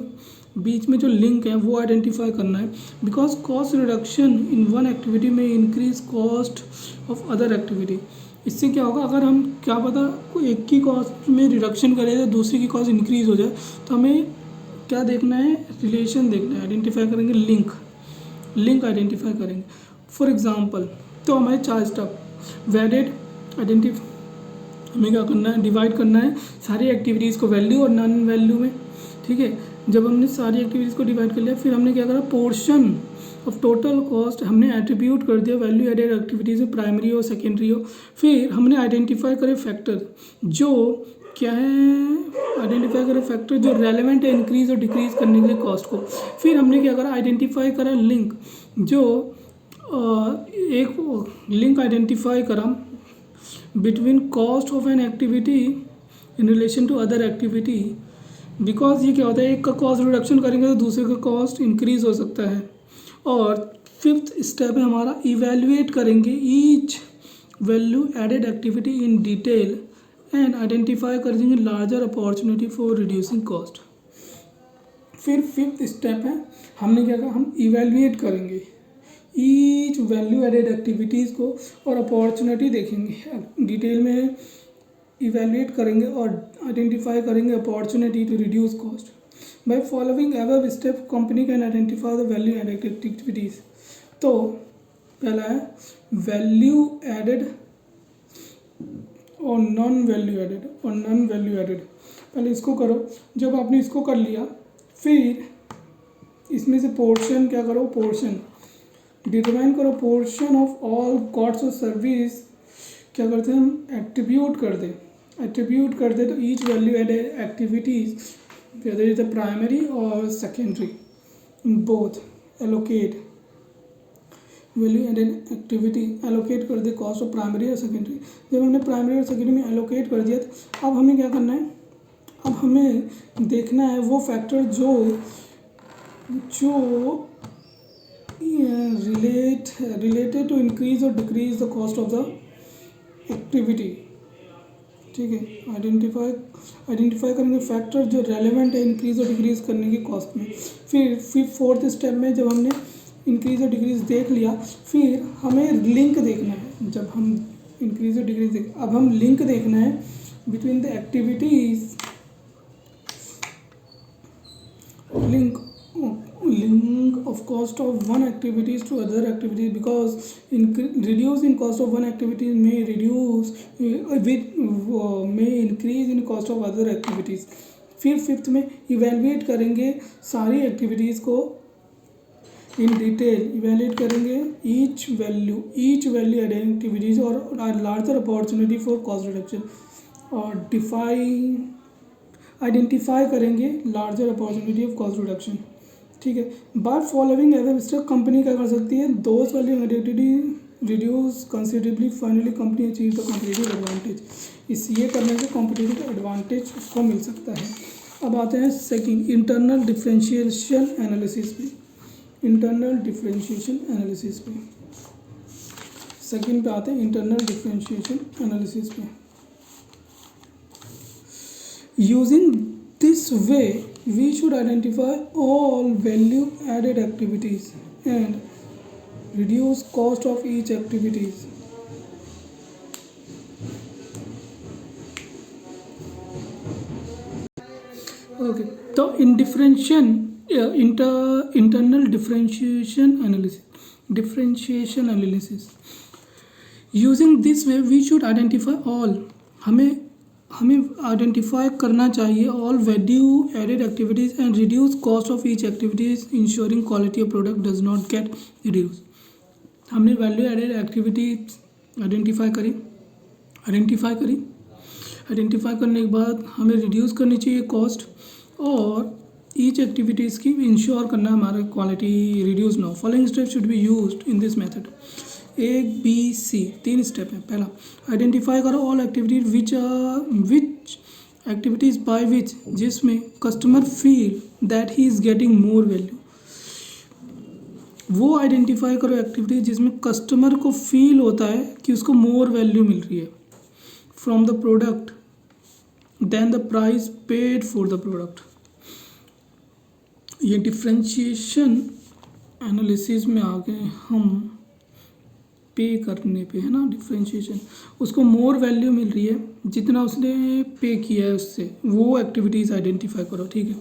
बीच में जो लिंक है वो आइडेंटिफाई करना है। Because cost reduction in one activity में increase cost of other activity. इससे क्या होगा, अगर हम क्या पता कोई एक की कॉस्ट में रिडक्शन करें तो दूसरी की कॉस्ट इंक्रीज हो जाए, तो हमें क्या देखना है, रिलेशन देखना है, आइडेंटिफाई करेंगे लिंक आइडेंटिफाई करेंगे। फॉर एग्जांपल, तो हमारे 4 स्टेप वैलिड हमें क्या करना है, डिवाइड करना है सारी एक्टिविटीज़ को वैल्यू और नॉन वैल्यू में। ठीक है, जब हमने सारी एक्टिविटीज़ को डिवाइड कर लिया, फिर हमने क्या करा, पोर्शन ऑफ टोटल कॉस्ट हमने एट्रीब्यूट कर दिया वैल्यू एडेड एक्टिविटीज़ में, प्राइमरी हो सेकेंडरी हो। फिर हमने आइडेंटिफाई करे फैक्टर, जो क्या है, आइडेंटिफाई करे फैक्टर जो रेलेवेंट है इंक्रीज और डिक्रीज करने के लिए कॉस्ट को। फिर हमने क्या करा, आइडेंटिफाई करा लिंक, जो एक लिंक आइडेंटिफाई करा between cost of an activity in relation to other activity. Because ये क्या होता है, एक का कॉस्ट रिडक्शन करेंगे तो दूसरे का कॉस्ट इंक्रीज हो सकता है। और फिफ्थ स्टेप है हमारा, इवेल्युएट करेंगे each value added activity in detail and identify करेंगे larger opportunity for reducing cost. फिर फिफ्थ स्टेप है, हमने क्या कहा, हम इवेल्युएट करेंगे ईच वैल्यू एडेड एक्टिविटीज़ को और अपॉर्चुनिटी देखेंगे, डिटेल में इवेल्युएट करेंगे और आइडेंटिफाई करेंगे opportunity to reduce cost. By following above step company can identify the value added activities. तो पहला है वैल्यू एडेड और नॉन वैल्यू एडेड। पहले इसको करो, जब आपने इसको कर लिया, फिर इसमें से पोर्शन क्या करो, पोर्शन डिटरमाइन करो, पोर्शन ऑफ ऑल कॉस्ट और सर्विस क्या करते हैं हम, एट्रीब्यूट कर दे to each value added activities whether is the primary और secondary both allocate value added activity, allocate कर दे कॉस्ट ऑफ प्राइमरी और सेकेंडरी। जब हमने प्राइमरी और सेकेंडरी में एलोकेट कर दिया, तो अब हमें क्या करना है, अब हमें देखना है वो फैक्टर जो रिलेटेड टू इंक्रीज और decrease the cost of the activity. ठीक है, आइडेंटिफाई करेंगे फैक्टर जो रेलेवेंट है इंक्रीज और डिक्रीज करने की कॉस्ट में। फिर फोर्थ स्टेप में जब हमने इंक्रीज और डिक्रीज देख लिया, फिर हमें लिंक देखना है। जब हम इंक्रीज और डिक्रीज अब हम लिंक देखना है between the activities, link of cost of one activities to other activities, because reduce in cost of one activity may increase in cost of other activities। फिर फिफ्थ में इवेलुएट करेंगे सारी activities को in detail, evaluate करेंगे each value added activities और larger opportunity for cost reduction, और identify करेंगे larger opportunity of cost reduction. ठीक है, by following every step company क्या कर सकती है, those value activity reduce considerably, finally company achieve the competitive advantage. इस ये करने से कॉम्पिटिटिव एडवांटेज उसको मिल सकता है। अब आते हैं सेकंड, इंटरनल डिफरेंशिएशन एनालिसिस पे। इंटरनल डिफरेंशिएशन एनालिसिस पे। सेकंड पे आते हैं इंटरनल डिफरेंशिएशन एनालिसिस पे। Using this way we should identify all value added activities and reduce cost of each activities. Okay, तो internal differentiation analysis using this way we should identify all, हमें identify करना चाहिए all value added activities and reduce cost of each activities ensuring quality of product does not get reduce. हमने value added activities identify करी। Identify करने के बाद हमें reduce करनी चाहिए कॉस्ट और ईच एक्टिविटीज़ की इंश्योर करना हमारा क्वालिटी रिड्यूस ना हो। Following step should be used in this method. ABC 3 step है। पहला, आइडेंटिफाई करो all activities which activities by which, जिसमें customer feel that he is getting more value. वो आइडेंटिफाई करो एक्टिविटीज जिसमें कस्टमर को फील होता है कि उसको मोर वैल्यू मिल रही है from the product then the price paid for the product. ये डिफरेंशिएशन एनालिसिस में आ गए हम पे करने पे, है ना। डिफरेंशिएशन, उसको मोर वैल्यू मिल रही है जितना उसने पे किया है उससे, वो एक्टिविटीज़ आइडेंटिफाई करो, ठीक है।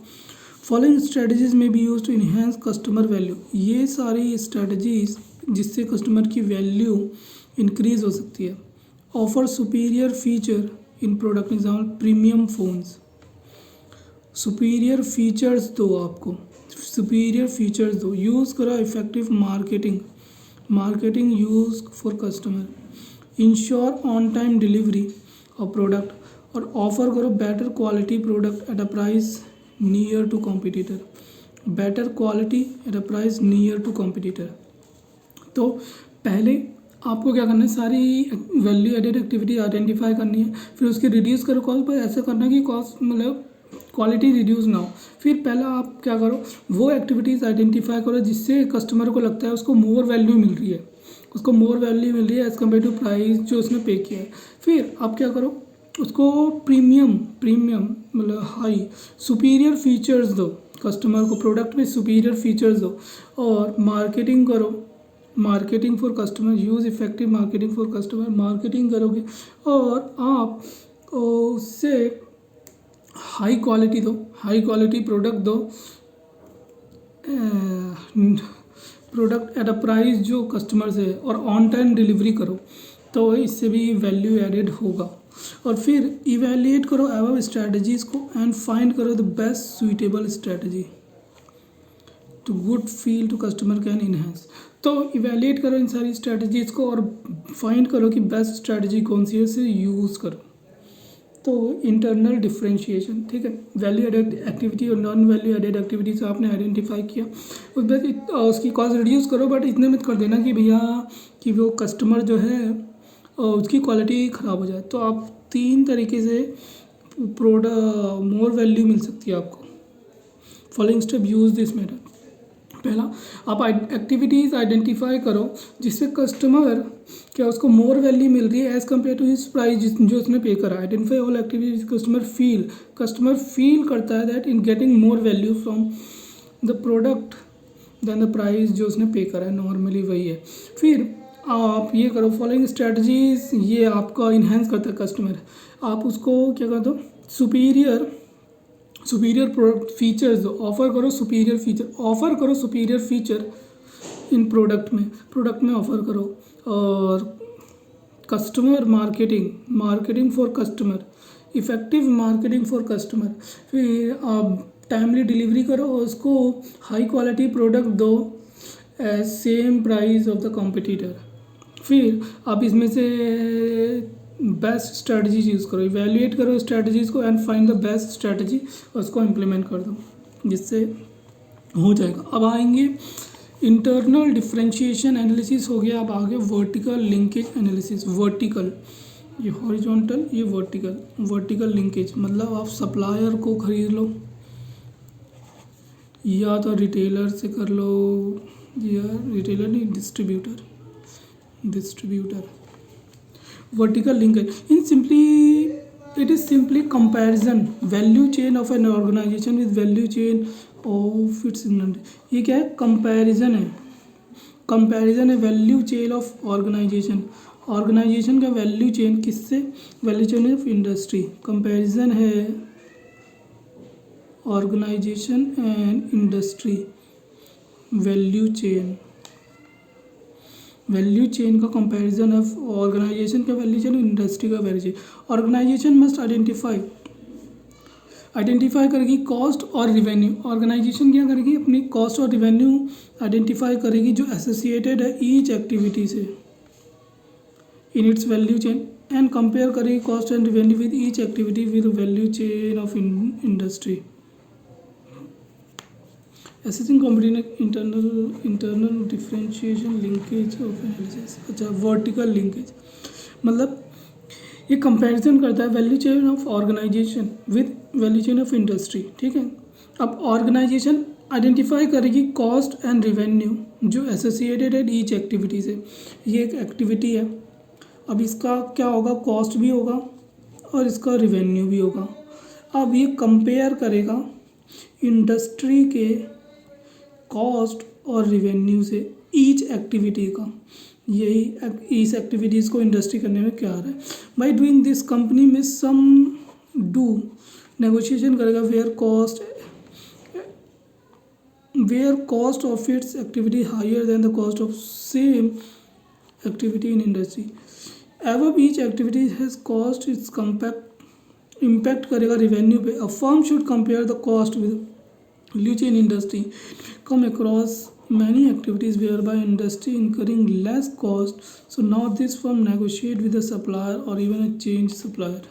फॉलोइंग स्ट्रेटजीज में be use to enhance customer value. ये सारी स्ट्रेटजीज जिससे कस्टमर की वैल्यू इंक्रीज हो सकती है। Offer superior feature in product, example premium phones. Superior features दो, आपको सुपीरियर फीचर्स दो। यूज़ करो effective marketing use for customer. Ensure on time delivery of product और ऑफर करो better quality product at a price near to competitor. Better quality at a price near to competitor. तो पहले आपको क्या करना है, सारी वैल्यू एडेड एक्टिविटी आइडेंटिफाई करनी है, फिर उसकी रिड्यूस करो कॉस्ट, पर ऐसा करना कि कॉस्ट मतलब क्वालिटी रिड्यूस ना हो। फिर पहला आप क्या करो, वो एक्टिविटीज़ आइडेंटिफाई करो जिससे कस्टमर को लगता है उसको मोर वैल्यू मिल रही है, एज़ कम्पेयर टू प्राइस जो उसने पे किया है। फिर आप क्या करो, उसको प्रीमियम मतलब हाई सुपीरियर फीचर्स दो, कस्टमर को प्रोडक्ट में सुपीरियर फीचर्स दो। और मार्केटिंग करो, marketing for customer, use effective marketing for customer. Marketing करोगे और आप उससे हाई क्वालिटी दो, हाई क्वालिटी प्रोडक्ट दो, प्रोडक्ट एट अ प्राइस जो कस्टमर से, और ऑन टाइम डिलीवरी करो, तो इससे भी वैल्यू एडेड होगा। और फिर इवैल्यूएट करो अबव स्ट्रैटेजीज़ को एंड फाइंड करो the best suitable strategy to good feel to customer can enhance. तो इवैल्यूएट करो इन सारी स्ट्रैटेजीज़ को और फाइंड करो कि बेस्ट स्ट्रैटेजी कौन सी है, उसे यूज़ करो। तो इंटरनल डिफरेंशिएशन, ठीक है। वैल्यू एडेड एक्टिविटी और नॉन वैल्यू एडेड एक्टिविटी से आपने आइडेंटिफाई किया, उसकी कॉस्ट रिड्यूस करो, बट इतने मत कर देना कि भैया कि वो कस्टमर जो है उसकी क्वालिटी ख़राब हो जाए। तो आप 3 तरीके से प्रोडक्ट मोर वैल्यू मिल सकती है आपको। Following step use this method. पहला, आप एक्टिविटीज़ आइडेंटिफाई करो जिससे कस्टमर क्या उसको मोर वैल्यू मिल रही है as compare to his price जो उसने पे करा। Identify all activities customer feel करता है that in getting more value from the product then the price जो उसने पे करा है, नॉर्मली वही है। फिर आप ये करो, फॉलोइंग स्ट्रेटजीज, ये आपका इन्हेंस करता है कस्टमर। आप उसको क्या कर दो, सुपीरियर प्रोडक्ट फीचर्स दो, ऑफर करो सुपीरियर फीचर इन प्रोडक्ट में ऑफर करो। और customer marketing for customer, effective marketing for customer. फिर आप टाइमली डिलीवरी करो और उसको हाई क्वालिटी प्रोडक्ट दो as same price of the competitor. फिर आप इसमें से बेस्ट स्ट्रैटेजीज यूज़ करो, इवैल्यूएट करो स्ट्रैटेजीज़ को and find the best strategy और उसको इम्प्लीमेंट कर दो, जिससे हो जाएगा। अब आएंगे इंटरनल डिफरेंशिएशन एनालिसिस हो गया। अब आगे वर्टिकल लिंकेज एनालिसिस। वर्टिकल, ये हॉरिजॉन्टल, ये वर्टिकल लिंकेज मतलब आप सप्लायर को खरीद लो या तो रिटेलर से कर लो, या रिटेलर नहीं, distributor. Vertical linkage in simply it is simply comparison value chain of an organization with value chain of its. ये क्या है? कंपैरिजन है। कंपैरिजन है value chain of organization, organization का वैल्यू चेन किससे? Value chain of industry. Comparison है organization and industry value chain, value chain का comparison of organization का वैल्यू चेन, इंडस्ट्री का value chain. Organization must identify करेगी cost और revenue. Organisation क्या करेगी? अपनी कॉस्ट और रिवेन्यू आइडेंटिफाई करेगी जो एसोसिएटेड है ईच एक्टिविटी से in its value chain, and compare करेगी cost and revenue with each activity with value chain of industry. Assessing competitive internal differentiation linkage of analysis. अच्छा, वर्टिकल लिंकेज मतलब ये comparison करता है value chain of organization with value chain of industry. ठीक है, अब organization identify करेगी cost and revenue जो एसोसिएटेड है ईच एक्टिविटी से। ये एक एक्टिविटी है, अब इसका क्या होगा? कॉस्ट भी होगा और इसका रिवेन्यू भी होगा। अब ये कंपेयर करेगा इंडस्ट्री के कॉस्ट और रिवेन्यू से ईच एक्टिविटी का। यही इस एक्टिविटीज़ को इंडस्ट्री करने में क्या आ रहा है। बाई डूइंग दिस कंपनी में सम डू नेगोशिएशन करेगा where cost of its activity higher than the cost of same activity in industry. Above each activity has cost its impact करेगा रिवेन्यू पे। A firm should compare the cost with value chain industry come across many activities whereby industry incurring less cost, so now this firm negotiate with the supplier or even a change supplier।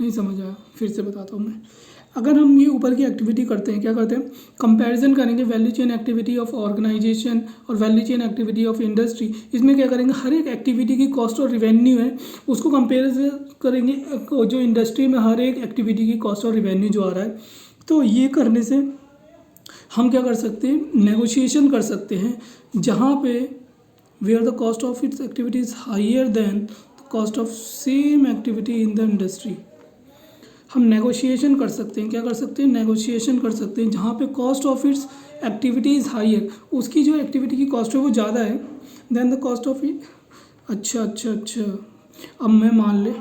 नहीं समझ आया, फिर से बताता हूँ मैं। अगर हम ये ऊपर की एक्टिविटी करते हैं, क्या करते हैं? कंपैरिजन करेंगे value chain activity of organisation और value chain activity of industry. इसमें क्या करेंगे? हर एक एक्टिविटी की कॉस्ट और रिवेन्यू है उसको कंपेयर करेंगे जो इंडस्ट्री में हर एक एक्टिविटी की कॉस्ट और रिवेन्यू जो आ रहा है। तो ये करने से हम क्या कर सकते हैं? नेगोशिएशन कर सकते हैं जहाँ पे where the cost of its activity is higher than the cost of same activity in the industry. हम नेगोशिएशन कर सकते हैं, क्या कर सकते हैं? नेगोशिएशन कर सकते हैं जहाँ पे cost of its activity is higher, उसकी जो एक्टिविटी की कॉस्ट है वो ज़्यादा है than the cost of it. अच्छा, अब मैं मान ले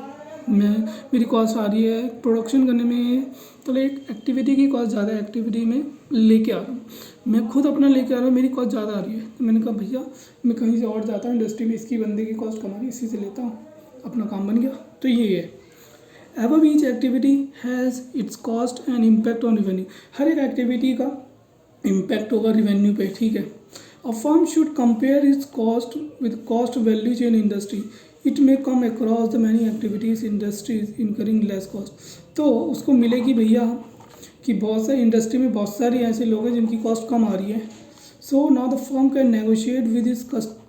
मेरी कॉस्ट आ रही है प्रोडक्शन करने में, तो एक एक्टिविटी की कॉस्ट ज़्यादा है, एक्टिविटी में लेके आ रहा हूँ, मैं खुद अपना लेके आ रहा हूँ, मेरी कॉस्ट ज़्यादा आ रही है। तो मैंने कहा भैया मैं कहीं से और जाता हूँ इंडस्ट्री में, इसकी बंदे की कॉस्ट कम आ रही है, इसी से लेता हूँ, अपना काम बन गया। तो ये है एवब each activity has its cost and impact on revenue. हर एक एक्टिविटी का इम्पैक्ट होगा रिवेन्यू पे। ठीक है, a firm should compare its cost with cost value chain industry. It may come across the many activities industries incurring less cost. तो उसको मिलेगी भैया कि बहुत सारी इंडस्ट्री में बहुत सारी ऐसे लोग हैं जिनकी कॉस्ट कम आ रही है। So now the firm can negotiate with इस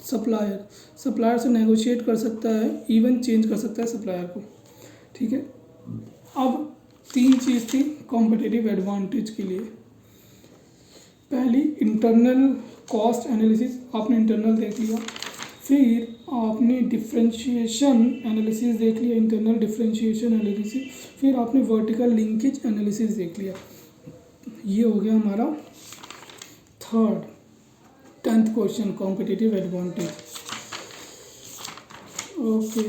सप्लायर से नेगोशिएट कर सकता है, इवन चेंज कर सकता है सप्लायर को। ठीक है, अब 3 चीज़ थी कॉम्पिटिटिव एडवांटेज के लिए। पहली इंटरनल कॉस्ट एनालिसिस, आपने इंटरनल देख लिया, फिर आपने डिफरेंशिएशन एनालिसिस देख लिया, इंटरनल डिफरेंशिएशन एनालिसिस, फिर आपने वर्टिकल लिंकेज एनालिसिस देख लिया। ये हो गया हमारा 10th question, competitive advantage. Okay,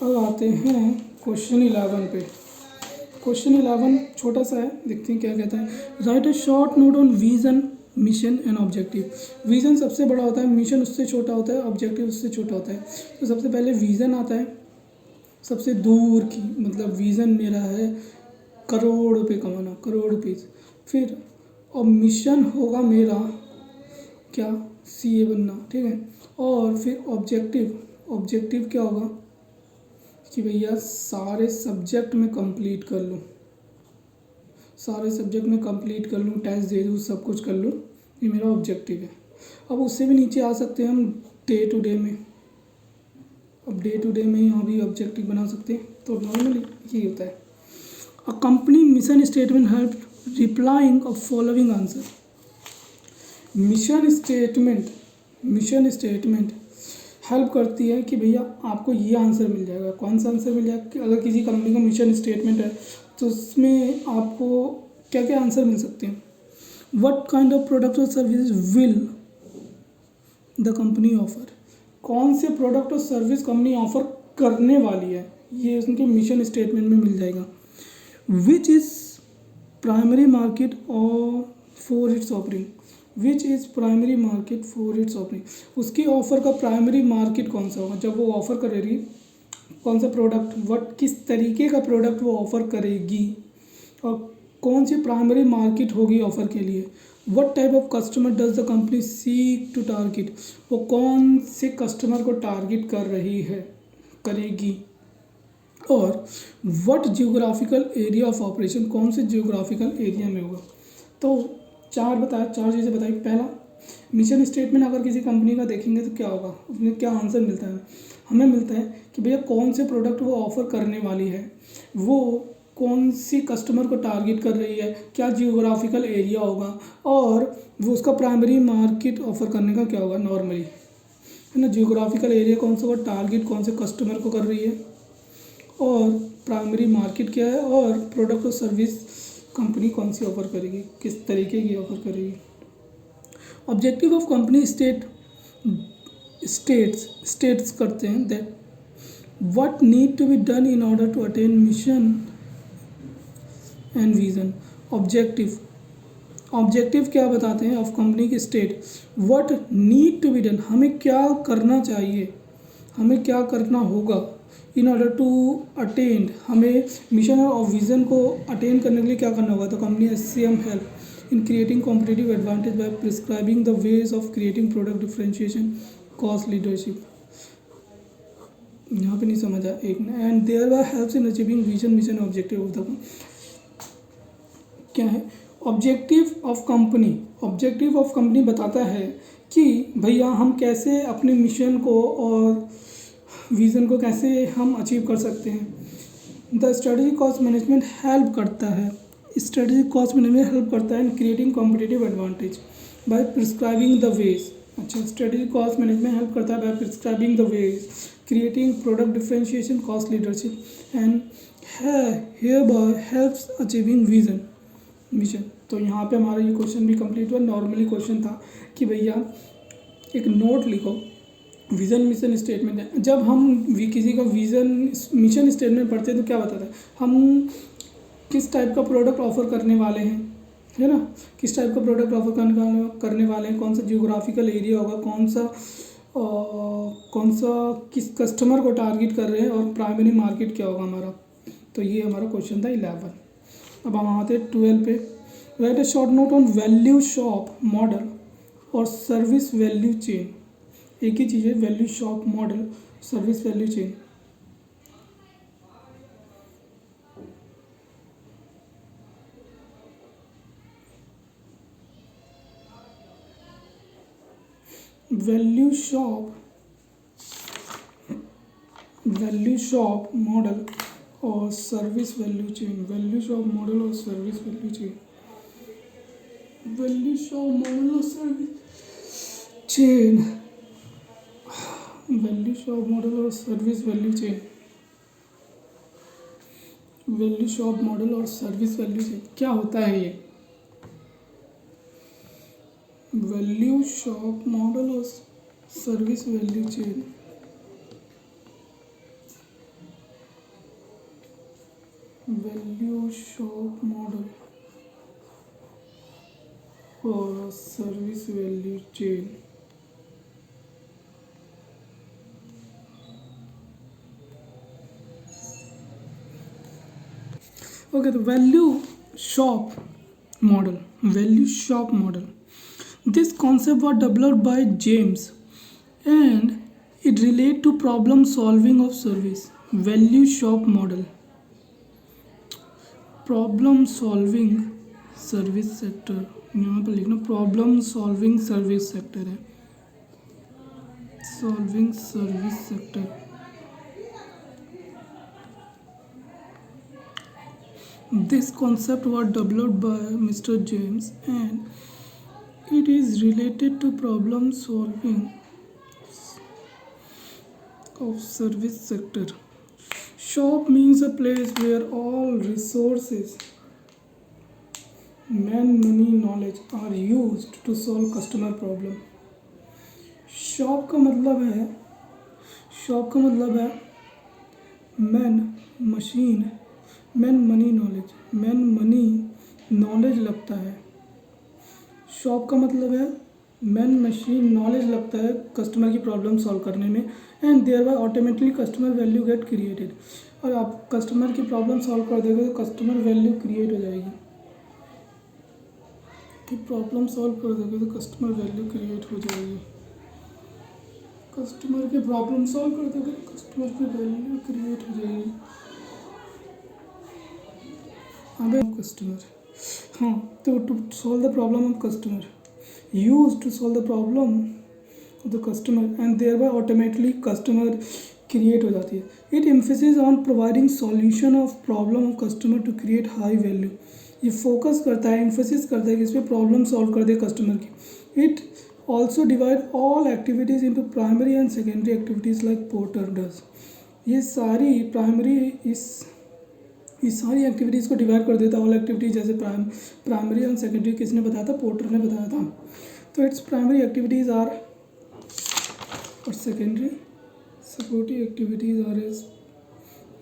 अब आते हैं क्वेश्चन 11 पे। क्वेश्चन 11 छोटा सा है, देखते हैं क्या कहता है। Right a short note on vision, mission and objective. Vision सबसे बड़ा होता है, मिशन उससे छोटा होता है, ऑब्जेक्टिव उससे छोटा होता है। तो सबसे पहले विज़न आता है, सबसे दूर की, मतलब विज़न मेरा है करोड़ रुपए कमाना, करोड़ रुपीज़। फिर और मिशन होगा मेरा क्या? CA बनना। ठीक है, और फिर ऑब्जेक्टिव क्या होगा कि भैया सारे सब्जेक्ट में कंप्लीट कर लूँ, टेस्ट दे दूँ, सब कुछ कर लूँ, ये मेरा ऑब्जेक्टिव है। अब उससे भी नीचे आ सकते हैं हम डे टू डे में। अब डे टू डे में यहाँ भी ऑब्जेक्टिव बना सकते हैं। तो नॉर्मली ये होता है। A company mission statement help replying of following answer. Mission statement help करती है कि भैया आपको ये आंसर मिल जाएगा। कौन सा आंसर मिल जाएगा कि अगर किसी कंपनी का मिशन स्टेटमेंट है तो उसमें आपको क्या क्या आंसर मिल सकते हैं। व्हाट काइंड ऑफ प्रोडक्ट और service will the company offer, कौन से प्रोडक्ट और सर्विस कंपनी ऑफर करने वाली है, ये उनके मिशन स्टेटमेंट में मिल जाएगा। विच इज़ प्राइमरी मार्केट और for its offering, which is primary market for its offering, उसकी ऑफ़र का प्राइमरी मार्केट कौन सा होगा जब वो ऑफ़र करेगी, कौन सा प्रोडक्ट, वट किस तरीके का प्रोडक्ट वो ऑफ़र करेगी और कौन सी प्राइमरी मार्केट होगी ऑफ़र के लिए। What type of customer does the company seek to target, वो कौन से कस्टमर को टारगेट कर रही है, करेगी। और what geographical area of operation, कौन से जियोग्राफिकल एरिया में होगा। तो चार चीज़ें बताई। पहला, मिशन स्टेटमेंट अगर किसी कंपनी का देखेंगे तो क्या होगा, उसमें क्या आंसर मिलता है, हमें मिलता है कि भैया कौन से प्रोडक्ट वो ऑफ़र करने वाली है, वो कौन सी कस्टमर को टारगेट कर रही है, क्या जियोग्राफिकल एरिया होगा, और वो उसका प्राइमरी मार्केट ऑफ़र करने का क्या होगा नॉर्मली, है ना। जियोग्राफिकल एरिया कौन सा होगा, टारगेट कौन से कस्टमर को कर रही है, और प्राइमरी मार्केट क्या है, और प्रोडक्ट और सर्विस कंपनी कौन सी ऑफ़र करेगी, किस तरीके की ऑफ़र करेगी। ऑब्जेक्टिव ऑफ कंपनी स्टेट्स करते हैं that what need to be done in order to attain mission and vision. Objective क्या बताते हैं ऑफ कंपनी की state, what need to be done, हमें क्या करना चाहिए, हमें क्या करना होगा, इन ऑर्डर टू अटेन, हमें मिशन और विज़न को अटेन करने के लिए क्या करना होगा। तो company SCM help in creating competitive advantage by prescribing the ways of creating product differentiation, cost leadership. यहाँ पे नहीं समझा एक ना, and thereby helps in achieving vision mission objective of the, क्या है ऑब्जेक्टिव ऑफ कंपनी बताता है कि भैया हम कैसे अपने मिशन को और विज़न को कैसे हम अचीव कर सकते हैं। The strategic cost management help करता है, in creating competitive advantage by prescribing the ways. अच्छा, स्ट्रेटजिक कॉस्ट मैनेजमेंट हेल्प करता है by prescribing the ways, creating product differentiation, cost leadership, and hereby helps achieving mission. तो यहाँ पे हमारा ये क्वेश्चन भी कंप्लीट हुआ। नॉर्मली क्वेश्चन था कि भैया एक नोट लिखो, विज़न मिशन स्टेटमेंट है। जब हम किसी का विज़न मिशन स्टेटमेंट पढ़ते हैं तो क्या बताता है, हम किस टाइप का प्रोडक्ट ऑफ़र करने वाले हैं, है ना, किस टाइप का प्रोडक्ट ऑफ़र करने वाले हैं, कौन सा जियोग्राफिकल एरिया होगा, कौन सा किस कस्टमर को टारगेट कर रहे हैं, और प्राइमरी मार्केट क्या होगा हमारा। तो ये हमारा क्वेश्चन था 11। अब हम आते हैं 12 पे। Write a short note on value shop model और सर्विस वैल्यू चेन। एक ही चीज़ है, value shop model, service value chain. Value shop model और service value chain. Value shop model और service value chain. Value shop model और service chain. Value shop model और service value chain. Value shop model और service value chain क्या होता है ये। Value shop model और service value chain. Value shop model और सर्विस वैल्यू चेन। ओके, तो value shop model, this concept was developed by James and it relate to problem solving of service. Value shop model, problem solving service sector, यहाँ पर लिखना problem solving service sector है, solving service sector. This concept was developed by Mr. James and it is related to problem solving of service sector. Shop means a place where all resources, man, money, knowledge are used to solve customer problem. Shop का मतलब है man machine, man money knowledge, man money knowledge लगता है। Shop का मतलब है man machine knowledge लगता है कस्टमर की प्रॉब्लम सॉल्व करने में and thereby automatically customer value get created. और आप कस्टमर की प्रॉब्लम सॉल्व कर देंगे तो कस्टमर वैल्यू क्रिएट हो जाएगी। कि प्रॉब्लम सॉल्व कर देंगे तो कस्टमर वैल्यू क्रिएट हो जाएगी। कस्टमर की प्रॉब्लम सॉल्व कर देंगे तो कस्टमर की वैल्यू क्रिएट हो जाएगी। अबे कस्टमर, हाँ, तो to solve the problem of customer, use to solve the problem of the customer and thereby automatically customer create हो जाती है। It emphasis on providing solution of problem of customer to create high value. ये focus करता है, emphasis करता है कि इस पर प्रॉब्लम सॉल्व कर दे कस्टमर की। It also divide all activities into primary and secondary activities like Porter does. ये सारी सारी एक्टिविटीज़ को डिवाइड कर देता है। ऑल एक्टिविटीज जैसे प्राइमरी एंड सेकेंडरी किसने बताया था? पोर्टर ने बताया था। तो इट्स प्राइमरी एक्टिविटीज़ आर और secondary supportive activities are is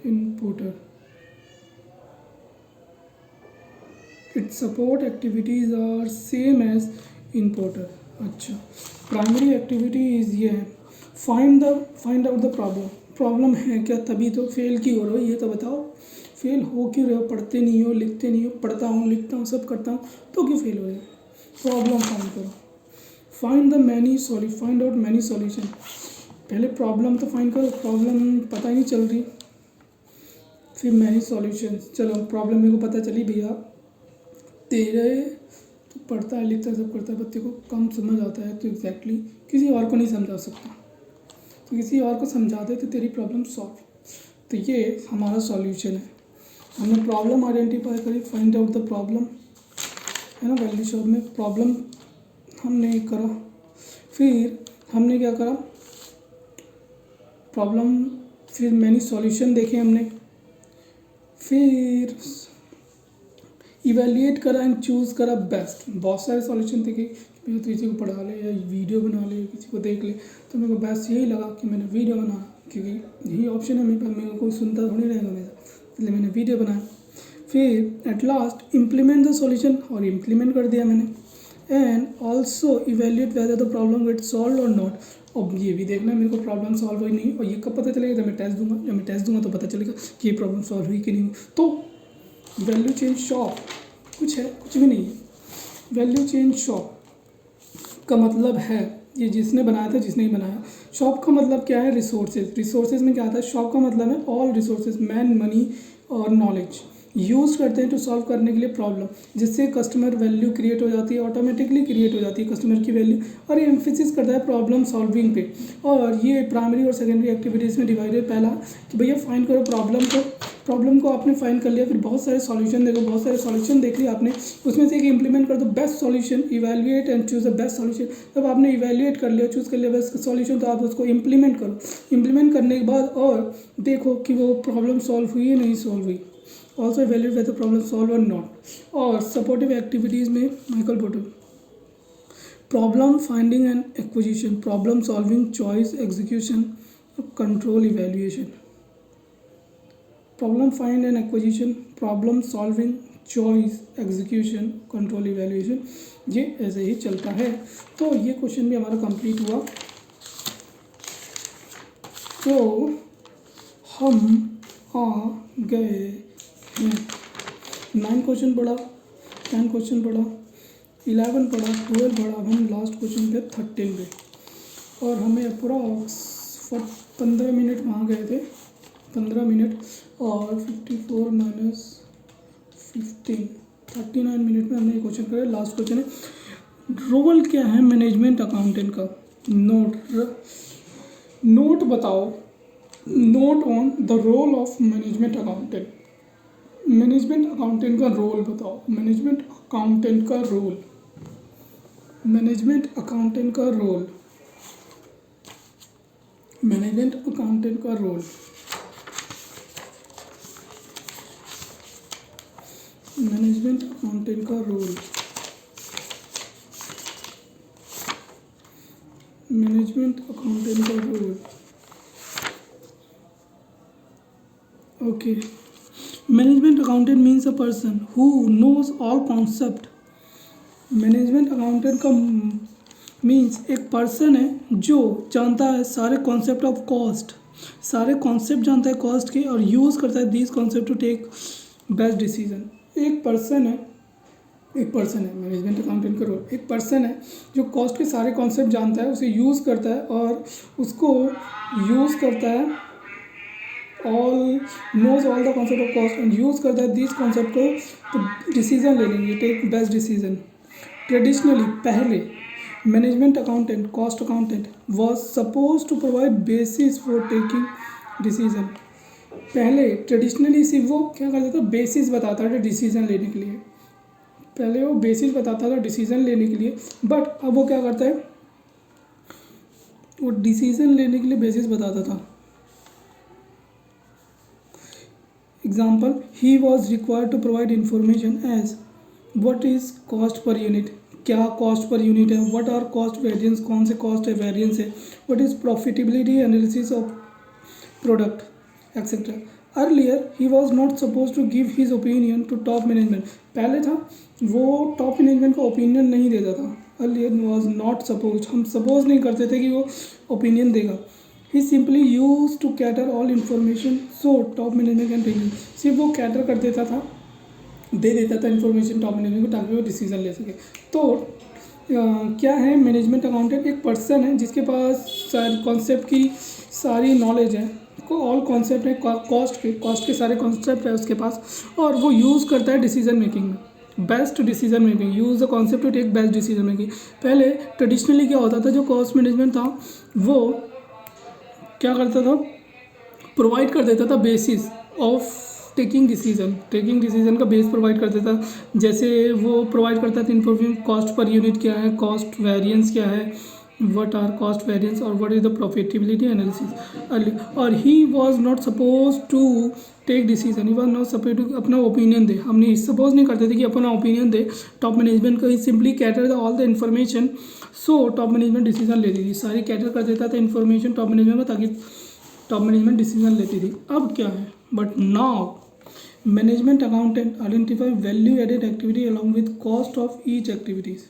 in Porter. It's support activities are same as in Porter. अच्छा, प्राइमरी एक्टिविटीज़ ये है फाइंड आउट द प्रॉब्लम है क्या, तभी तो फेल क्यों हो रहे हो ये तो बताओ। फेल हो क्यों रहे हो? पढ़ते नहीं हो, लिखते नहीं हो। पढ़ता हूँ, लिखता हूँ, सब करता हूँ, तो क्यों फेल हो रहे हो? प्रॉब्लम फाइंड करो। Find out many solution. पहले प्रॉब्लम तो फाइंड करो, प्रॉब्लम पता ही नहीं चल रही, फिर मैनी सॉल्यूशन। चलो प्रॉब्लम मेरे को पता चली भैया, तेरे तो पढ़ता है, लिखता है, सब करता है, बच्चे को कम समझ आता है तो एग्जैक्टली किसी और को नहीं समझा सकता, तो किसी और को समझा दे तो तेरी प्रॉब्लम सॉल्व। तो ये हमारा सॉल्यूशन है। हमने प्रॉब्लम आइडेंटिफाई करी, फाइंड आउट द प्रॉब्लम है ना। वैल्यू शॉप में प्रॉब्लम हमने करा, फिर हमने क्या करा, प्रॉब्लम, फिर मैनी सॉल्यूशन देखे हमने, फिर इवेल्युएट करा एंड चूज़ करा बेस्ट। बहुत सारे सॉल्यूशन देखे, मैं तो किसी को पढ़ा ले या वीडियो बना ले, किसी को देख ले, तो मेरे को बेस्ट यही लगा कि मैंने वीडियो बना, क्योंकि यही ऑप्शन है मेरे पास, मेरे को कोई सुनता थोड़ी रहेगा मेरा, इसलिए मैंने वीडियो बनाया। फिर at last implement the solution, और इम्प्लीमेंट कर दिया मैंने। And also evaluate whether the problem get solve or not. अब ये भी देखना मेरे को प्रॉब्लम सॉल्व हुई नहीं, और ये कब पता चलेगा? जब मैं टेस्ट दूंगा। जब मैं टेस्ट दूंगा तो पता चलेगा कि ये प्रॉब्लम सॉल्व हुई कि नहीं हुई। तो वैल्यू चेंज शॉप कुछ है, कुछ भी नहीं है। वैल्यू चेंज शॉप का मतलब है, ये जिसने बनाया था, जिसने ही बनाया। शॉप का मतलब क्या है? रिसोर्सेज में क्या आता है? शॉप का मतलब है ऑल रिसोर्सेज, मैन, मनी और नॉलेज यूज़ करते हैं टू सॉल्व करने के लिए प्रॉब्लम, जिससे कस्टमर वैल्यू क्रिएट हो जाती है, ऑटोमेटिकली क्रिएट हो जाती है कस्टमर की वैल्यू। और ये एम्फेसिस करता है प्रॉब्लम सॉल्विंग पे। और ये प्राइमरी और सेकेंडरी एक्टिविटीज़ में डिवाइडेड। पहला कि भैया फाइंड करो प्रॉब्लम को आपने फाइंड कर लिया, फिर बहुत सारे सॉल्यूशन देखो, बहुत सारे सॉल्यूशन देख लिया आपने, उसमें से एक इम्प्लीमेंट कर दो best solution. Evaluate and choose the best solution. जब आपने इवैल्यूएट कर लिया, चूज़ कर लिया बेस्ट सॉल्यूशन, तो आप उसको इम्प्लीमेंट करो। इम्प्लीमेंट करने के बाद और देखो कि वो प्रॉब्लम सॉल्व हुई या नहीं सॉल्व हुई। Also evaluate whether problem solve or not. और सपोर्टिव एक्टिविटीज़ में माइकल बोटल, problem finding and acquisition, problem solving, choice, execution, control, evaluation. Problem find and acquisition, problem solving, choice, execution, control, evaluation, ये ऐसे ही चलता है। तो ये क्वेश्चन भी हमारा कंप्लीट हुआ। तो हम आ गए हैं 9 क्वेश्चन पढ़ा, 10 क्वेश्चन पढ़ा, 11 पढ़ा, 12 पढ़ा, हम लास्ट क्वेश्चन पे 13 पे। और हमें अप्रॉक्स 15 मिनट वहाँ गए थे, 15 मिनट, और 54 माइनस 15, 39 मिनट में हमने ये क्वेश्चन करा। लास्ट क्वेश्चन है, रोल क्या है मैनेजमेंट अकाउंटेंट का? नोट बताओ, note on the role of management accountant. Management accountant का रोल बताओ। मैनेजमेंट अकाउंटेंट का रोल। मैनेजमेंट अकाउंटेंट का रोल। मैनेजमेंट अकाउंटेंट का रोल। मैनेजमेंट अकाउंटेंट का रोल। मैनेजमेंट अकाउंटेंट का role. Okay. Management accountant means a person who knows all concept. Management accountant का means एक person है जो जानता है सारे कॉन्सेप्ट ऑफ कॉस्ट, सारे कॉन्सेप्ट जानता है कॉस्ट के और यूज़ करता है this concept to take best decision. एक पर्सन है मैनेजमेंट अकाउंटेंट का रोल। एक पर्सन है जो कॉस्ट के सारे कॉन्सेप्ट जानता है, उसे यूज़ करता है और उसको यूज़ करता है all knows all the concept of cost and use करता है दिस कॉन्सेप्ट को डिसीजन लेने के लिए, टेक बेस्ट डिसीजन। ट्रेडिशनली पहले management accountant, cost accountant was suppose to provide basis for taking decision. पहले ट्रेडिशनली सिर्फ वो क्या करता था, बेसिस बताता था डिसीजन लेने के लिए। पहले वो बेसिस बताता था डिसीजन लेने के लिए, बट अब वो क्या करता है, वो डिसीजन लेने के लिए बेसिस बताता था। Example, he was required to provide information as what is cost per unit, क्या कॉस्ट पर यूनिट है, व्हाट आर कॉस्ट वेरिएंस, कौन से कॉस्ट है वेरिएंस है, what is profitability analysis of product etcetera. Earlier he was not suppose to give his opinion to top management. पहले था वो top management का ओपिनियन नहीं देता था। अर्लियर वॉज नॉट सपोज, हम सपोज नहीं करते थे कि वो ओपिनियन देगा। He simply use to cater all information so top management can take. सिर्फ वो कैटर कर देता था, दे देता था इन्फॉर्मेशन टॉप मैनेजमेंट को ताकि वो डिसीजन ले सके। तो क्या है मैनेजमेंट अकाउंटेंट? एक पर्सन है जिसके पास सारी कॉन्सेप्ट की सारी नॉलेज है, को ऑल कॉन्सेप्ट है कॉस्ट के सारे कॉन्सेप्ट है उसके पास, और वो यूज़ करता है डिसीजन मेकिंग में, best decision making. Use the concept to take best decision making. पहले ट्रेडिशनली क्या होता था, जो कॉस्ट मैनेजमेंट था वो क्या करता था, प्रोवाइड कर देता था बेसिस ऑफ टेकिंग डिसीजन का बेस प्रोवाइड कर देता। जैसे वो प्रोवाइड करता था इन्फॉर्मेशन, कॉस्ट पर यूनिट क्या है, कॉस्ट वेरिएंस क्या है, व्हाट आर कॉस्ट वेरिएंस और what is the profitability analysis. और he was not suppose to take decision, he was not suppose to अपना ओपिनियन दे। हमने सपोज नहीं करते थे कि अपना ओपिनियन दे टॉप मैनेजमेंट को। He simply cater the all the information so top management decision लेती थी। सारी कैटर कर देता था इन्फॉर्मेशन टॉप मैनेजमेंट को ताकि टॉप मैनेजमेंट डिसीजन लेती थी। अब क्या है, but now management accountant identify value added activity along with cost of each activities.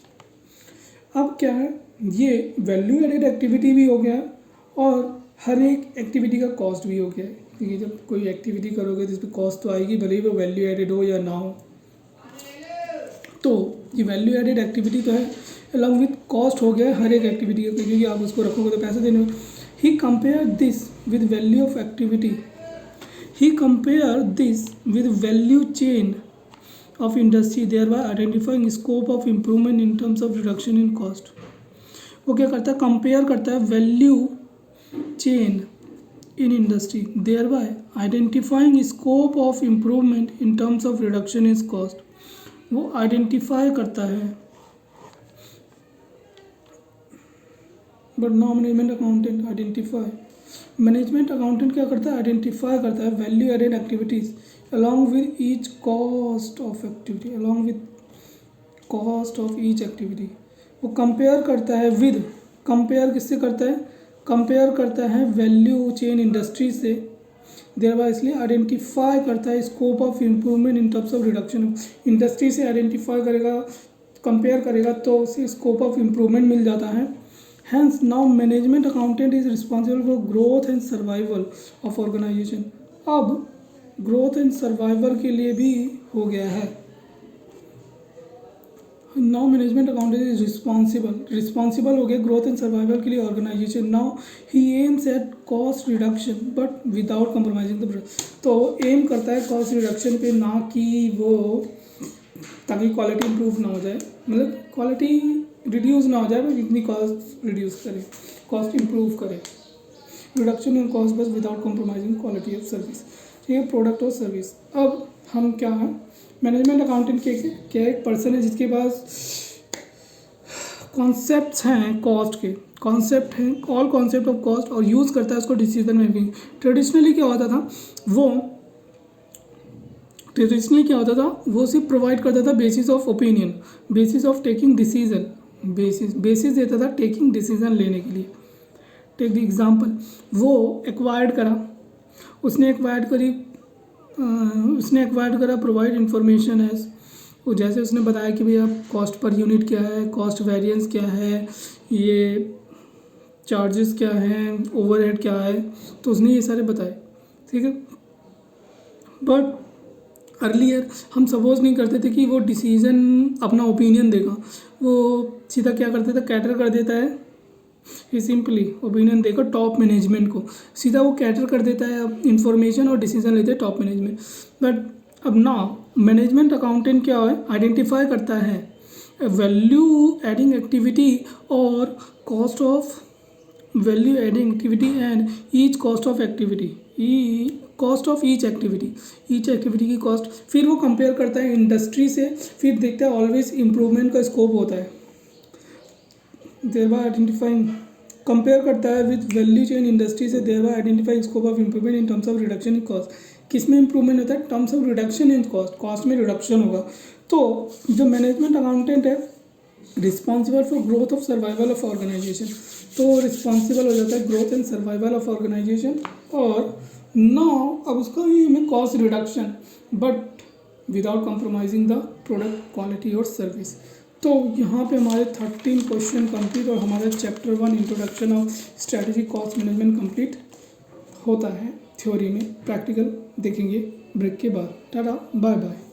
अब क्या है, ये वैल्यू एडेड एक्टिविटी भी हो गया और हर एक एक्टिविटी का कॉस्ट भी हो गया है, क्योंकि जब कोई एक्टिविटी करोगे तो इस पर कॉस्ट तो आएगी, भले ही वो वैल्यू एडेड हो या ना हो। तो ये वैल्यू एडेड एक्टिविटी तो है, अलॉन्ग विद कॉस्ट हो गया है हर एक एक्टिविटी का, क्योंकि आप उसको रखोगे तो पैसे देने होंगे। He compare this with value of activity. He compared this with value chain of industry, thereby identifying scope of improvement in terms of reduction in cost. वो क्या करता है, कंपेयर करता है value chain in industry, thereby identifying scope of improvement in terms of reduction in cost. वो identify करता है, but non management accountant identify. Management accountant क्या करता है, आइडेंटिफाई करता है value added activities along with each cost of activity, along with cost of each activity. वो compare करता है विद, कंपेयर किससे करता है, कंपेयर करता है वैल्यू चेन इंडस्ट्री से, देयरबाय इसलिए आइडेंटिफाई करता है scope of improvement in terms of reduction. Industry से आइडेंटिफाई करेगा, कंपेयर करेगा तो उसे स्कोप ऑफ इम्प्रूवमेंट मिल जाता है। Hence, now management accountant is responsible for growth and survival of organization. अब growth and survival के लिए भी हो गया है। Now management accountant is responsible हो गया growth and survival के लिए organization. Now he aims at cost reduction but without compromising the product. तो aim करता है cost reduction पे, ना कि वो ताकि क्वालिटी improve ना हो जाए, मतलब क्वालिटी रिड्यूस ना हो जाए, बस इतनी कॉस्ट रिड्यूस करे, कॉस्ट इम्प्रूव करे। रिडक्शन इन कॉस्ट बस without compromising quality of service, ठीक है, प्रोडक्ट और सर्विस। अब हम क्या हैं, मैनेजमेंट अकाउंटेंट के क्या एक पर्सन है जिसके पास कॉन्सेप्ट्स हैं कॉस्ट के, कॉन्सेप्ट हैं ऑल कॉन्सेप्ट ऑफ कॉस्ट और यूज़ करता है उसको डिसीजन मेकिंग। ट्रेडिशनली क्या होता था वो सिर्फ प्रोवाइड करता था basis of opinion, basis of taking decision, basis देता था टेकिंग डिसीजन लेने के लिए। टेक द एग्जांपल, वो एक्वायर्ड करा, उसने एक्वायर्ड करा प्रोवाइड इंफॉर्मेशन एज, वो जैसे उसने बताया कि भैया कॉस्ट पर यूनिट क्या है, कॉस्ट वेरिएंस क्या है, ये चार्जेस क्या हैं, ओवरहेड क्या है, तो उसने ये सारे बताए, ठीक है। बट अर्लियर हम सपोज नहीं करते थे कि वो डिसीजन अपना ओपिनियन देगा, वो सीधा क्या करता था, कैटर कर देता है, ये सिंपली ओपिनियन देकर टॉप मैनेजमेंट को सीधा वो कैटर कर देता है, इंफॉर्मेशन और डिसीजन लेते हैं टॉप मैनेजमेंट। बट अब ना मैनेजमेंट अकाउंटेंट क्या है, आइडेंटिफाई करता है वैल्यू एडिंग एक्टिविटी और cost of value adding activity and each cost of activity, cost of each activity की कॉस्ट, फिर वो कंपेयर करता है इंडस्ट्री से, फिर देखता है ऑलवेज इम्प्रूवमेंट का स्कोप होता है, देयरबाय आइडेंटिफाइंग, कंपेयर करता है विद वैल्यू चेन इंडस्ट्री से, thereby identifying scope of improvement in terms of reduction in cost. किस में इम्प्रूवमेंट होता है, terms of reduction in cost, cost में रिडक्शन होगा। तो जो मैनेजमेंट अकाउंटेंट है responsible for growth of survival of organisation, तो रिस्पॉन्सिबल हो जाता है growth and survival of organisation. और नाउ अब उसका ये में cost reduction but without compromising the product quality और सर्विस। तो यहाँ पे हमारे 13 क्वेश्चन कंप्लीट और हमारा chapter 1 introduction of strategic cost management complete होता है थ्योरी में। प्रैक्टिकल देखेंगे ब्रेक के बाद। Tata bye bye.